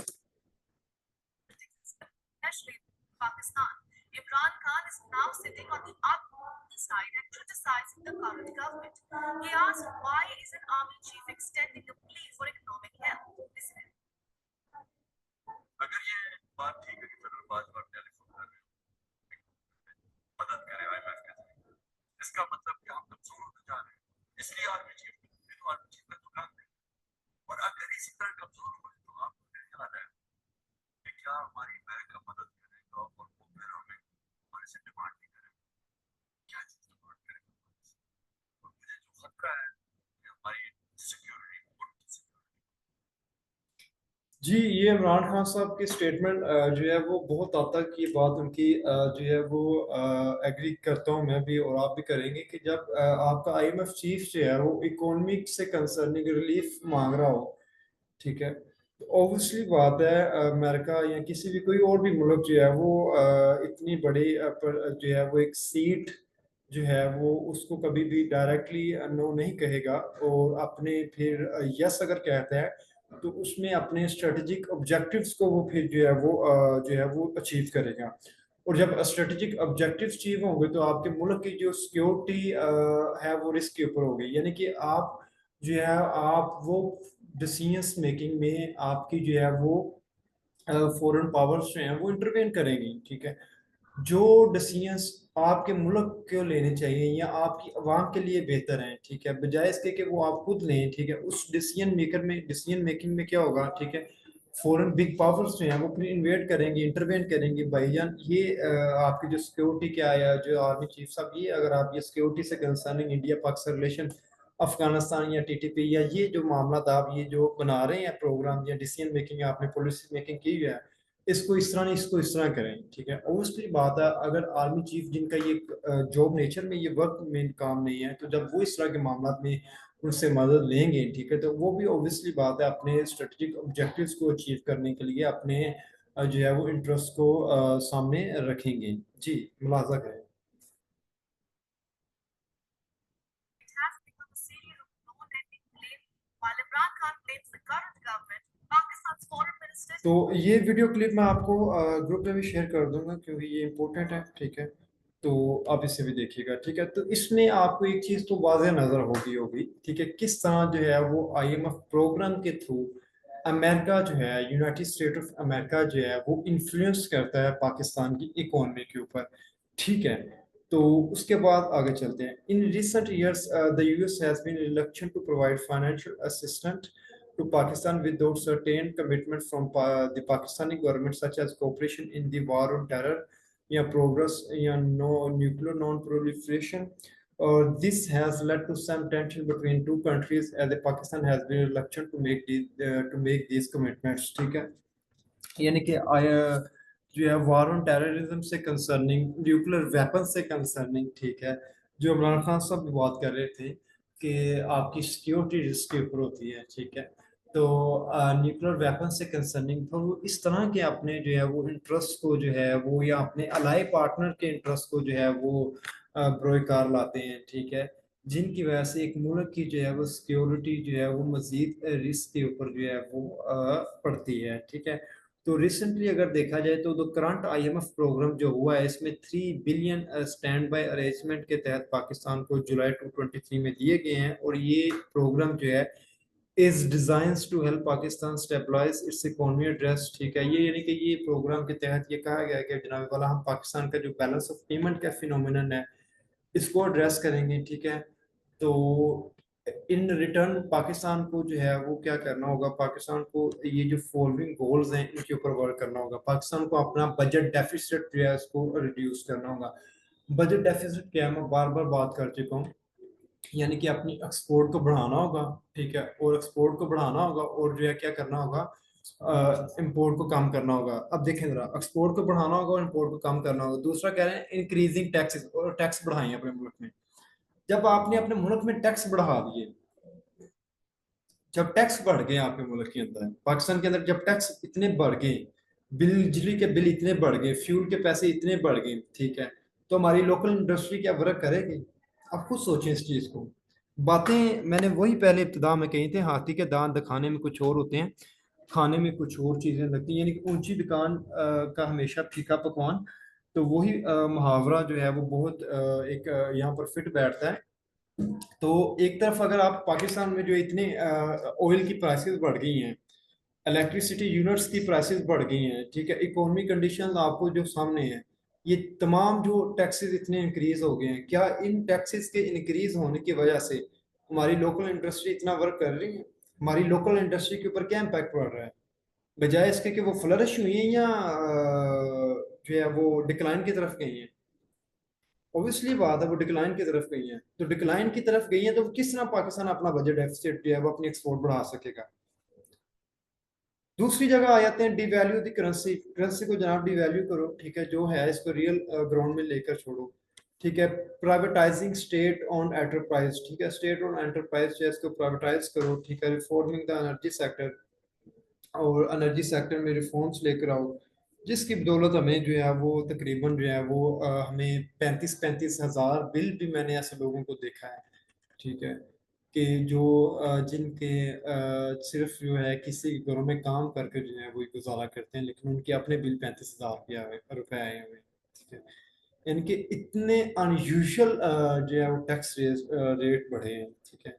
A: Especially Pakistan, Imran Khan is now sitting on the other side and criticizing the current government. He asked why isn't army chief extending a plea for economic help? Listen. अगर ये बात ठीक है कि जनरल बाजवा टेलीफोन कर रहे हो मदद करे IMF के जरिए, इसका मतलब कि हम कमजोर होते जा रहे हैं, इसलिए आर्मी चीफ तो आर्मी चीफ का दुकान है। और अगर इसी तरह कमजोर हो तो आपको क्या ख्याल है कि क्या हमारी अमेरिका मदद करेगा और वो फिर हमें हमारे से डिमांड नहीं करेगा, क्या चीज डिमांड करेगा। और मुझे जो खतरा है कि हमारी सिक्योरिटी जी, ये इमरान खान साहब की स्टेटमेंट जो है वो बहुत हद तक ये बात उनकी जो है वो एग्री करता हूँ मैं भी और आप भी करेंगे कि जब आपका IMF चीफ जो है वो इकोनॉमिक से कंसर्निंग रिलीफ मांग रहा हो, ठीक है, तो ऑब्वियसली बात है, अमेरिका या किसी भी कोई और भी मुल्क जो है वो इतनी बड़ी जो है वो एक सीट जो है वो उसको कभी भी डायरेक्टली नो नहीं कहेगा, और अपने फिर यस अगर कहता है तो उसमें अपने स्ट्रेटेजिक ऑब्जेक्टिव्स को वो फिर जो है वो जो है वो अचीव करेगा। और जब स्ट्रेटेजिक ऑब्जेक्टिव्स अचीव होंगे तो आपके मुल्क की जो सिक्योरिटी है वो रिस्क के ऊपर होगी, यानी कि आप जो है आप वो डिसीजंस मेकिंग में आपकी जो है वो फॉरेन पावर्स जो हैं वो इंटरवेन करेंगी, ठीक है। जो डिसीजंस आपके मुल्क को लेने चाहिए या आपकी आवाम के लिए बेहतर हैं, ठीक है, बजाय इसके कि वो आप खुद लें, ठीक है, उस डिसीजन मेकिंग में क्या होगा, ठीक है, फॉरेन बिग पावर्स जो हैं वो फिर इन्वेट करेंगे, इंटरवेन करेंगे। भाईजान ये आपकी जो सिक्योरिटी क्या है, जो आर्मी चीफ साहब, ये अगर आप ये सिक्योरिटी से concerning India Pakistan relation, Afghanistan या टीटीपी या ये जो मामला आप ये जो बना रहे हैं प्रोग्राम या डिसीजन मेकिंग आपने पॉलिसी मेकिंग की है, इसको इस तरह नहीं, इसको इस तरह करें, ठीक है। ऑब्वियसली बात है, अगर आर्मी चीफ जिनका ये जॉब नेचर में ये वर्क में काम नहीं है, तो जब वो इस तरह के मामला में उनसे मदद लेंगे, ठीक है, तो वो भी ऑब्वियसली बात है अपने स्ट्रेटेजिक ऑब्जेक्टिव्स को अचीव करने के लिए अपने जो है वो इंटरेस्ट को सामने रखेंगे। जी, मुलाजा करें। तो ये वीडियो क्लिप मैं आपको ग्रुप में भी शेयर कर दूंगा क्योंकि ये इम्पोर्टेंट है, ठीक है। तो आप इसे भी देखिएगा, ठीक है। तो इसमें आपको एक चीज तो वाज़ेह नजर होगी, ठीक है, किस तरह जो है वो आईएमएफ प्रोग्राम के थ्रू अमेरिका जो है, यूनाइटेड स्टेट ऑफ अमेरिका जो है वो इन्फ्लुएंस करता है पाकिस्तान की इकोनॉमी के ऊपर, ठीक है। तो उसके बाद आगे चलते हैं। In recent years the US has been reluctant to provide financial assistant to Pakistan without certain commitment from the Pakistani government, such as cooperation in the war on terror, yeah, progress, yeah, no nuclear non-proliferation. This has led to some tension between two countries, as the Pakistan has been reluctant to make these commitments. ठीक है, यानी कि जो है war on terrorism से concerning, nuclear weapon से concerning, ठीक है, जो इमरान खान साहब भी बात कर रहे थे कि आपकी सिक्योरिटी रिस्क के ऊपर होती है, ठीक है। तो न्यूक्लियर वेपन से कंसर्निंग तो वो इस तरह के अपने जो है वो इंटरेस्ट को जो है वो या अपने अलाई पार्टनर के इंटरेस्ट को जो है वो बरोकार लाते हैं, ठीक है, जिनकी वजह से एक मुल्क की जो है वो सिक्योरिटी जो है वो मजीद रिस्क के ऊपर जो है वो पड़ती है, ठीक है। तो रिसेंटली अगर देखा जाए तो करंट आईएमएफ प्रोग्राम जो हुआ है इसमें 3 बिलियन स्टैंड बाय अरेंजमेंट के तहत पाकिस्तान को जुलाई 2023 में दिए गए हैं, और ये प्रोग्राम जो है is design to help Pakistan stabilise its economy address, ठीक है। ये यानी कि ये प्रोग्राम के तहत ये कहा गया है कि जनाब वाला हम पाकिस्तान का जो बैलेंस ऑफ पेमेंट का फिनोमिनन है इसको एड्रेस करेंगे, ठीक है। तो इन रिटर्न पाकिस्तान को जो है वो क्या करना होगा, पाकिस्तान को ये जो फॉलोइंग गोल्स हैं इनके ऊपर वर्क करना होगा। पाकिस्तान को अपना बजट डेफिसिट जो है इसको रिड्यूस करना होगा। बजट डेफिसिट क्या है, मैं बार बार बात कर चुका हूँ, यानी कि अपनी एक्सपोर्ट को बढ़ाना होगा, ठीक है, और एक्सपोर्ट को बढ़ाना होगा और जो है क्या करना होगा, इंपोर्ट को कम करना होगा। अब देखें जरा, एक्सपोर्ट को बढ़ाना होगा और इंपोर्ट को कम करना होगा। दूसरा कह रहे हैं इंक्रीजिंग टैक्सेस, और टैक्स बढ़ाएं अपने मुल्क में। जब आपने अपने मुल्क में टैक्स बढ़ा दिए, जब टैक्स बढ़ गए आपके मुल्क के अंदर, पाकिस्तान के अंदर जब टैक्स इतने बढ़ गए, बिजली के बिल इतने बढ़ गए, फ्यूल के पैसे इतने बढ़ गए, ठीक है, तो हमारी लोकल इंडस्ट्री क्या वर्क करेगी? आप खुद सोचें इस चीज को। बातें मैंने वही पहले इब्तिदा में कही थी, हाथी के दांत दिखाने में कुछ और होते हैं, खाने में कुछ और चीजें लगती हैं, यानी कि ऊंची दुकान का हमेशा फीका पकवान। तो वही मुहावरा जो है वो बहुत एक यहाँ पर फिट बैठता है। तो एक तरफ अगर आप पाकिस्तान में जो इतने ऑयल की प्राइसेस बढ़ गई हैं, इलेक्ट्रिसिटी यूनिट्स की प्राइसेस बढ़ गई हैं, ठीक है, इकोनॉमी कंडीशंस आपको जो सामने है, ये तमाम जो टैक्सेस इतने इंक्रीज हो गए हैं, क्या इन टैक्सेस के इंक्रीज होने की वजह से हमारी लोकल इंडस्ट्री इतना वर्क कर रही है? हमारी लोकल इंडस्ट्री के ऊपर क्या इम्पैक्ट पड़ रहा है, बजाय इसके कि वो फ्लरिश हुई है या जो है वो डिक्लाइन की तरफ गई है? ऑब्वियसली बात है वो डिक्लाइन की तरफ गई है। तो डिक्लाइन की तरफ गई है तो किस तरह पाकिस्तान अपना बजट डेफिसिट जो है वो अपनी एक्सपोर्ट बढ़ा सकेगा? दूसरी जगह आ जाते हैं डिवैल्यू द करेंसी। करेंसी को जनाब डिवैल्यू करो, ठीक है, जो है इसको रियल ग्राउंड में लेकर छोड़ो, ठीक है। प्राइवेटाइजिंग स्टेट ऑन एंटरप्राइज, ठीक है, स्टेट ऑन एंटरप्राइज जो है इसको प्राइवेटाइज करो, ठीक है। रिफॉर्मिंग द एनर्जी सेक्टर, और एनर्जी सेक्टर में रिफॉर्म्स लेकर आओ, जिसकी बदौलत हमें जो है वो तकरीबन जो है वो हमें 35,000 बिल भी मैंने ऐसे लोगों को देखा है, ठीक है, कि जो जिनके सिर्फ जो है किसी के घरों में काम करके जो है वो गुजारा करते हैं, लेकिन उनके अपने बिल 35,000 रुपये आए हुए हैं, ठीक है। इनके इतने अनयूजुअल जो है वो टैक्स रेट बढ़े हैं, ठीक है।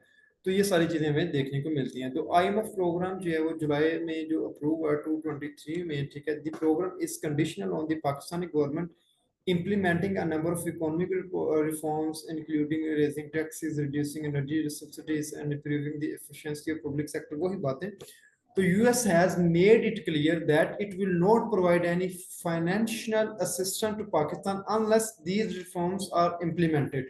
A: तो ये सारी चीज़ें हमें देखने को मिलती हैं। तो आईएमएफ प्रोग्राम जो है वो जुलाई में जो अप्रूव हुआ 223 में, ठीक है, the programme is conditional on the Pakistani government implementing a number of economic reforms, including raising taxes, reducing energy subsidies, and improving the efficiency of public sector. वही बातें। तो US has made it clear that it will not provide any financial assistance to Pakistan unless these reforms are implemented.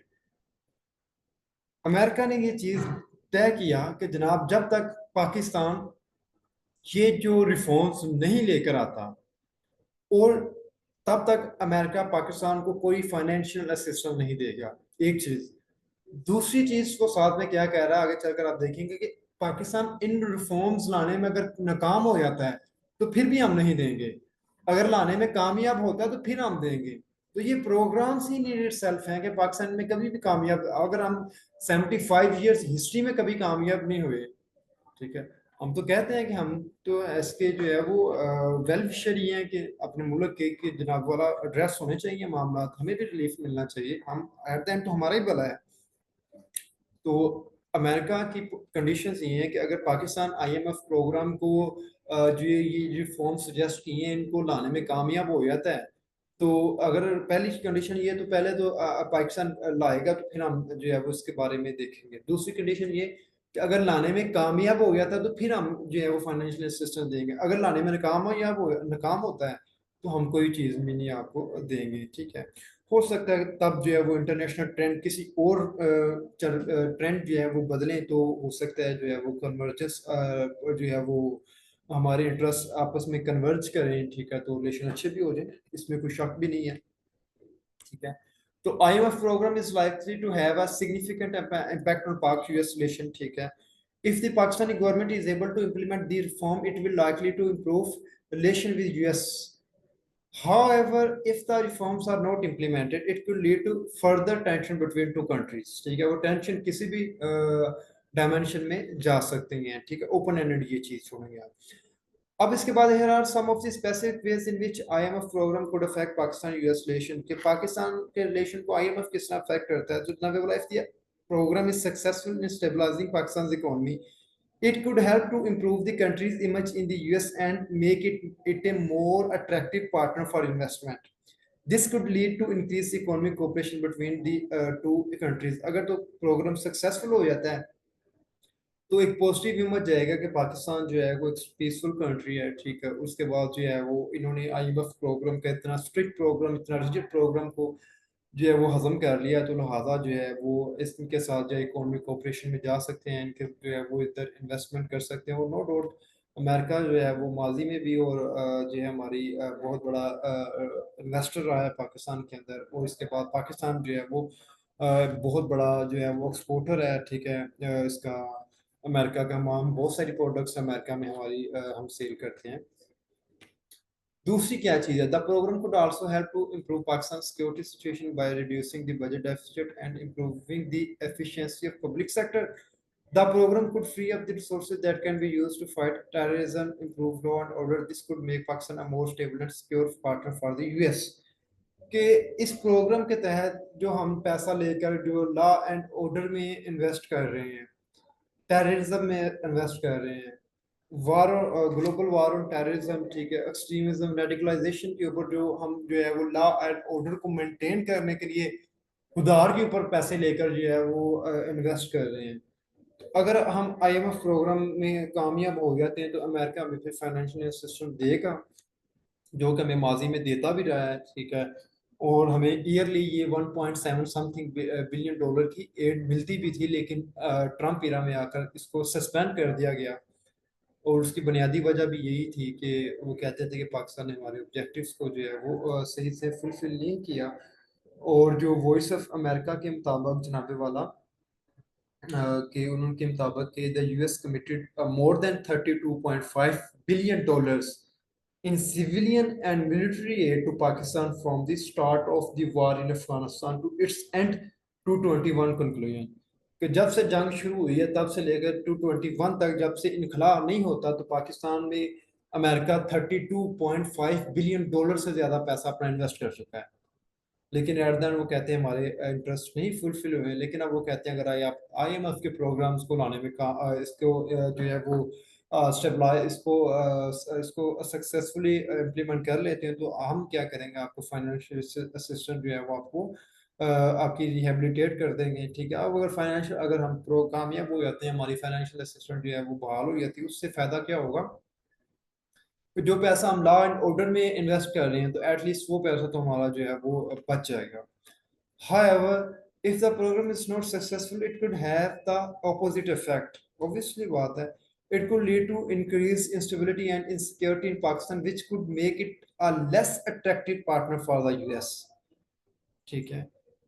A: America ने ये चीज तय किया कि जनाब जब तक पाकिस्तान ये जो रिफॉर्म्स नहीं लेकर आता, और तब तक अमेरिका पाकिस्तान को कोई फाइनेंशियल असिस्टेंस नहीं देगा। एक चीज। दूसरी चीज को साथ में क्या कह रहा है, आगे चलकर आप देखेंगे कि पाकिस्तान इन रिफॉर्म्स लाने में अगर नाकाम हो जाता है तो फिर भी हम नहीं देंगे, अगर लाने में कामयाब होता है तो फिर हम देंगे। तो ये प्रोग्राम्स ही इन सेल्फ हैं कि पाकिस्तान में कभी भी कामयाब, अगर हम 75 ईयर्स हिस्ट्री में कभी कामयाब नहीं हुए, ठीक है। हम तो कहते हैं कि हम तो इसके जो है वो वेल विशर ही हैं कि अपने मुल्क के कि जनाब वाला एड्रेस होने चाहिए, मामला हमें भी रिलीफ मिलना चाहिए, हम एट द एंड तो हमारा ही भला है। तो अमेरिका की कंडीशंस ये हैं कि अगर पाकिस्तान आईएमएफ प्रोग्राम को जो ये रिफॉर्म सजेस्ट किए हैं इनको लाने में कामयाब हो जाता है, तो अगर पहली कंडीशन ये, तो पहले तो पाकिस्तान लाएगा तो फिर हम जो है वो उसके बारे में देखेंगे। दूसरी कंडीशन ये कि अगर लाने में कामयाब हो गया था तो फिर हम जो है वो फाइनेंशियल असिस्टेंस देंगे, अगर लाने में नाकाम होता है तो हम कोई चीज़ भी नहीं आपको देंगे, ठीक है। हो सकता है तब जो है वो इंटरनेशनल ट्रेंड किसी और ट्रेंड जो है वो बदलें, तो हो सकता है जो है वो कन्वर्जेंस जो है वो हमारे इंटरेस्ट आपस में कन्वर्ज करें, ठीक है, तो रिलेशन अच्छे भी हो जाए, इसमें कोई शक भी नहीं है, ठीक है। तो IMF programme is likely to have a significant impact on Pak US relation, ठीक है। If the Pakistani government is able to implement the reform, it will likely to improve relation with US. However, if the reforms are not implemented, it could lead to further tension between two countries. ठीक है, वो tension किसी भी dimension में जा सकती हैं, ठीक है, ओपन एंडेड ये चीज छोड़ेंगे आप। अब इसके बाद here are some of the specific ways in which IMF program could affect Pakistan US relation, कि पाकिस्तान के रिलेशन को IMF किस तरह अफेक्ट करता है। तो जनाब बोला, if the program is successful in stabilizing Pakistan's economy, it could help to improve the country's image in the US and make it a more attractive partner for investment. This could lead to increased economic cooperation between the two countries. अगर तो programme successful हो जाता है तो एक positive image जाएगा कि पाकिस्तान जो है वो एक पीसफुल कंट्री है, ठीक है। उसके बाद जो है वो इन्होंने आईएमएफ प्रोग्राम का इतना स्ट्रिक्ट प्रोग्राम, इतना रिजिड प्रोग्राम को जो है वो हजम कर लिया, तो लिहाजा जो है वो इसके साथ जो है इकोनॉमिक कोऑपरेशन में जा सकते हैं, इनके जो है वो इधर इन्वेस्टमेंट कर सकते हैं। और नो डाउट अमेरिका जो है वो माजी में भी और जो है हमारी बहुत बड़ा इन्वेस्टर रहा है पाकिस्तान के अंदर, और इसके बाद पाकिस्तान जो है वो बहुत बड़ा जो है वो एक्सपोर्टर है, ठीक है, इसका अमेरिका का। हम बहुत सारी प्रोडक्ट्स अमेरिका में हमारी हम सेल करते हैं। दूसरी क्या चीज़ है, the programme could also help to improve Pakistan's security situation by reducing the budget deficit and improving the efficiency of public sector. The program could free up the resources that can be used to fight terrorism, improve law and order. This could make Pakistan a more stable and secure partner for the US. कि इस programme के तहत जो हम पैसा लेकर जो law and order में इन्वेस्ट कर रहे हैं, टेररिज्म में इन्वेस्ट कर रहे हैं, वार, ग्लोबल वार ऑन टेररिज्म, ठीक है, एक्सट्रीमिज्म, रेडिकलाइजेशन के ऊपर जो हम जो है वो लॉ एंड ऑर्डर को मेंटेन करने के लिए खुदार के ऊपर पैसे लेकर जो है वो इन्वेस्ट कर रहे हैं। तो अगर हम आईएमएफ प्रोग्राम में कामयाब हो जाते हैं तो अमेरिका हमें फिर फाइनेंशियल असिस्टेंस देगा, जो कि हमें माजी में देता भी रहा है, ठीक है। और हमें ईयरली ये 1.7 समथिंग बिलियन डॉलर की एड मिलती भी थी, लेकिन ट्रम्प इरा में आकर इसको सस्पेंड कर दिया गया। और उसकी बुनियादी वजह भी यही थी कि वो कहते थे कि पाकिस्तान ने हमारे ऑब्जेक्टिव्स को जो है वो सही से फुलफिल नहीं किया। और जो वॉइस ऑफ अमेरिका के मुताबिक जनाबे वाला कि उनके मुताबिक कि the US committed more than 32.5 billion dollars in civilian and military aid to Pakistan from the start of the war in Afghanistan to its end 221 conclusion। कि जब से जंग शुरू हुई है तब से लेकर 221 तक, जब से इनखला नहीं होता तो पाकिस्तान में अमेरिका 32.5 बिलियन डॉलर से ज्यादा पैसा अपना इन्वेस्ट कर चुका है। लेकिन एट द एंड वो कहते हैं हमारे इंटरेस्ट नहीं फुलफिल हुए। लेकिन अब वो कहते हैं अगर आप आईएमएफ के प्रोग्राम्स को लाने में इसको जो है वो स्टेबलाइज इसको सक्सेसफुली इम्प्लीमेंट कर लेते हैं तो हम क्या करेंगे, आपको फाइनेंशियल असिस्टेंट जो है वो आपको आपकी रिहेबिलिटेट कर देंगे। ठीक है, अब अगर फाइनेंशियल अगर हम प्रो कामयाब हो जाते हैं, हमारी फाइनेंशियल असिस्टेंट जो है वो बहाल हो जाती है, उससे फायदा क्या होगा कि जो पैसा हम लॉ एंड ऑर्डर में इन्वेस्ट कर रहे हैं तो एटलीस्ट वो पैसा तो हमारा जो है वो बच जाएगा। However, if the program is not successful, it could have the opposite effect. Obviously, बात है, it could lead to increased instability and insecurity in Pakistan, which could make it a less attractive partner for the US. ठीक है,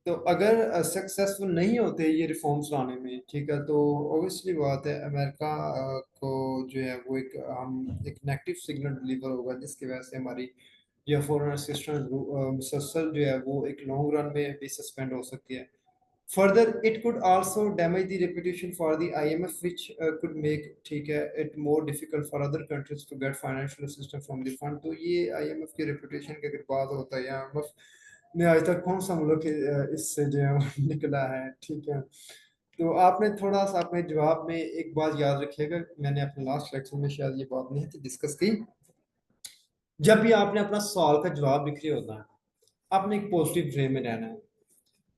A: तो अगर successful नहीं होते ये reforms लाने में, ठीक है, तो ऑब्वियसली बात है अमेरिका को जो है वो एक नेगेटिव सिग्नल डिलीवर होगा, जिसकी वजह से हमारी जो फॉरेन असिस्टेंस मुसलसल जो है वो एक लॉन्ग रन में भी सस्पेंड हो सकती है। Further, it could also damage the reputation for the IMF, which could make ठीक है it more difficult for other countries to get financial assistance from the fund। तो ये IMF की reputation की अगर बात होता है, IMF ने आज तक कौन सा मुल्क इससे जो है वो निकला है। ठीक है, तो आपने थोड़ा सा अपने जवाब में एक बात याद रखिएगा, मैंने अपने लास्ट लेक्चर में शायद ये बात नहीं थी डिस्कस की। जब भी आपने अपना सवाल का जवाब लिख रहे होता है, आपने एक पॉजिटिव वे में रहना है,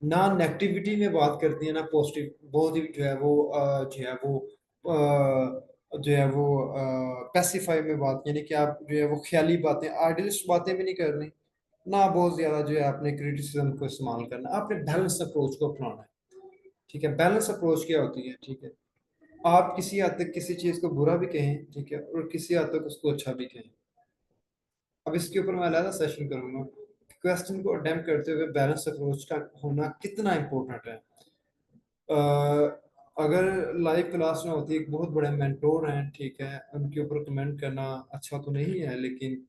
A: ना नेगेटिविटी में बात करती है ना पॉजिटिव। बहुत ही जो है वो जो है वो पैसिफाई में बात, यानी कि आप जो है वो ख्याली बातें, आइडियलिस्ट बातें भी नहीं करनी, ना बहुत ज्यादा जो है आपने क्रिटिसिज्म को इस्तेमाल करना, आपने बैलेंस अप्रोच को अपनाना है। ठीक है, बैलेंस अप्रोच क्या होती है, ठीक है, आप किसी हद तक किसी चीज को बुरा भी कहें, ठीक है, और किसी हद तक उसको अच्छा भी कहें। अब इसके ऊपर मैं अलग सेशन करूंगा, क्वेश्चन को अटेम्प्ट करते हुए बैलेंस अप्रोच का होना कितना इम्पोर्टेंट है। अगर लाइव क्लास में होती है, एक बहुत बड़े मेंटोर हैं, ठीक है, उनके ऊपर कमेंट करना अच्छा तो नहीं है, लेकिन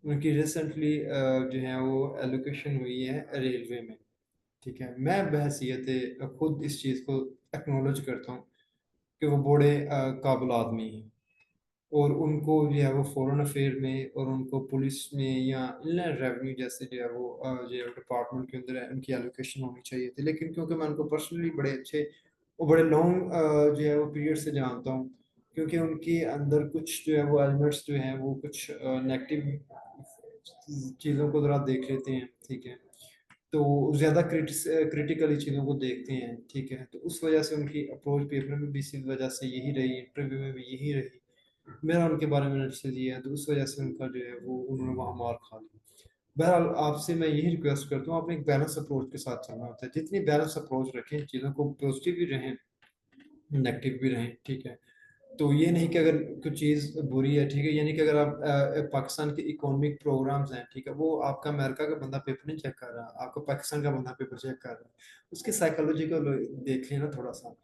A: उनकी रिसेंटली जो है वो एलोकेशन हुई है रेलवे में। ठीक है, मैं बहसीयत खुद इस चीज़ को एक्नॉलेज करता हूँ कि वो बड़े काबिल आदमी हैं, और उनको जो है वो फॉरेन अफेयर में और उनको पुलिस में या इनलैंड रेवेन्यू जैसे जो है वो जो है डिपार्टमेंट के अंदर है, उनकी एलोकेशन होनी चाहिए थी। लेकिन क्योंकि मैं उनको पर्सनली बड़े अच्छे और बड़े लॉन्ग जो है वो पीरियड से जानता हूँ, क्योंकि उनके अंदर कुछ जो है वो एलिमेंट्स जो हैं वो कुछ नेगेटिव चीज़ों को ज़रा देख लेते हैं। ठीक है, तो ज़्यादा क्रिटिकली चीज़ों को देखते हैं। ठीक है, तो उस वजह से उनकी अप्रोच पेपर में भी इसी वजह से यही रही, इंटरव्यू में भी यही रही, मेरा उनके बारे में नोटिस दिया है, तो उस वजह से उनका जो है वो उन्होंने वहाँ मार खा ली। बहरहाल आपसे मैं यही रिक्वेस्ट करता हूँ, आपने एक बैलेंस अप्रोच के साथ चलना होता है, जितनी बैलेंस अप्रोच रखें, चीज़ों को पॉजिटिव भी रहें नेगेटिव भी रहें। ठीक है, तो ये नहीं कि अगर कुछ चीज़ बुरी है, ठीक है, यानी कि अगर आप पाकिस्तान के इकोनॉमिक प्रोग्राम्स हैं, ठीक है, वो आपका अमेरिका का बंदा पेपर नहीं चेक कर रहा, आपको पाकिस्तान का बंदा पेपर चेक कर रहा है, उसकी साइकोलॉजी को देख लेना थोड़ा सा,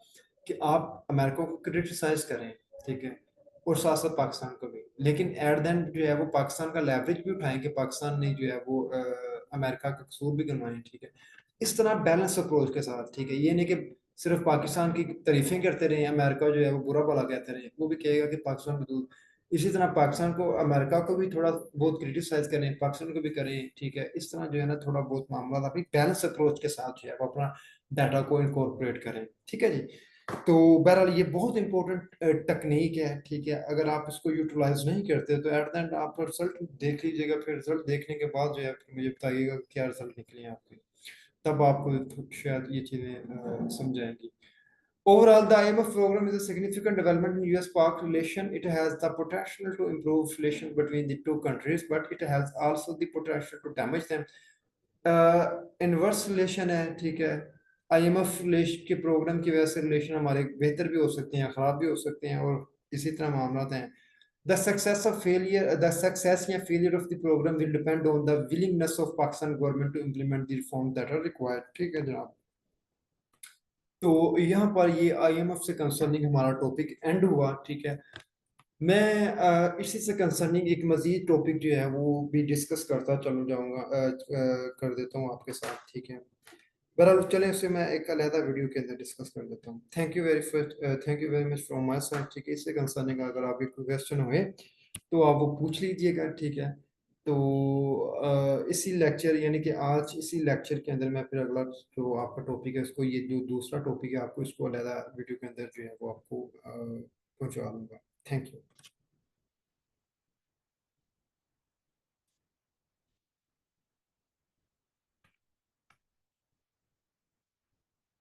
A: कि आप अमेरिका को क्रिटिसाइज करें, ठीक है, और साथ साथ पाकिस्तान को भी, लेकिन एट द एंड जो है वो पाकिस्तान का लेवरेज भी उठाएं कि पाकिस्तान ने जो है वो अमेरिका का कसूर भी गिनवाएं। ठीक है, इस तरह बैलेंस अप्रोच के साथ। ठीक है, ये नहीं कि सिर्फ पाकिस्तान की तारीफें करते रहे, अमेरिका जो है वो बुरा भला कहते रहे, वो भी कहेगा कि पाकिस्तान को दूर। इसी तरह पाकिस्तान को अमेरिका को भी थोड़ा बहुत क्रिटिसाइज करें, पाकिस्तान को भी करें। ठीक है, इस तरह जो है ना थोड़ा बहुत मामला अपनी बैलेंस अप्रोच के साथ जो है वो अपना डाटा को इनकॉर्पोरेट करें। ठीक है जी, तो बहरहाल ये बहुत इंपॉर्टेंट टेक्निक है। ठीक है, अगर आप इसको यूटिलाइज नहीं करते तो एट द एंड आप रिजल्ट देख लीजिएगा, फिर रिजल्ट देखने के बाद जो है फिर मुझे बताइएगा क्या रिजल्ट निकले हैं आपके, तब आपको शायद ये चीज़ें समझ आएंगी। Overall, the IMF program is a significant development in US-Pak relation. It has the potential to improve relation between the two countries, but it has also the potential to damage them. Inverse relation है, ठीक है, IMF के programme की वजह से relation हमारे बेहतर भी हो सकते हैं, खराब भी हो सकते हैं, और इसी तरह मामला हैं। The success या failure of the program will depend on the willingness of Pakistan government to implement the reforms that are required। ठीक है जनाब, तो यहाँ पर ये आईएमएफ से कंसर्निंग हमारा टॉपिक एंड हुआ। ठीक है, मैं इसी से कंसर्निंग एक मजीद टॉपिक जो है वो भी डिस्कस करता चलूँ जाऊँगा, कर देता हूँ आपके साथ, ठीक है। बहरहाल चलें, उसे मैं एक अलहदा वीडियो के अंदर डिस्कस कर देता हूँ। Thank you very much from my side, ठीक है। इससे कंसर्निंग अगर आपके कोई क्वेश्चन हुए तो आप वो पूछ लीजिएगा, ठीक है। तो इसी लेक्चर यानी कि आज इसी लेक्चर के अंदर मैं फिर अगला जो आपका टॉपिक है उसको, ये जो दूसरा टॉपिक है आपको इसको अलहदा वीडियो के अंदर जो है वो आपको पहुंचा दूंगा। Thank you.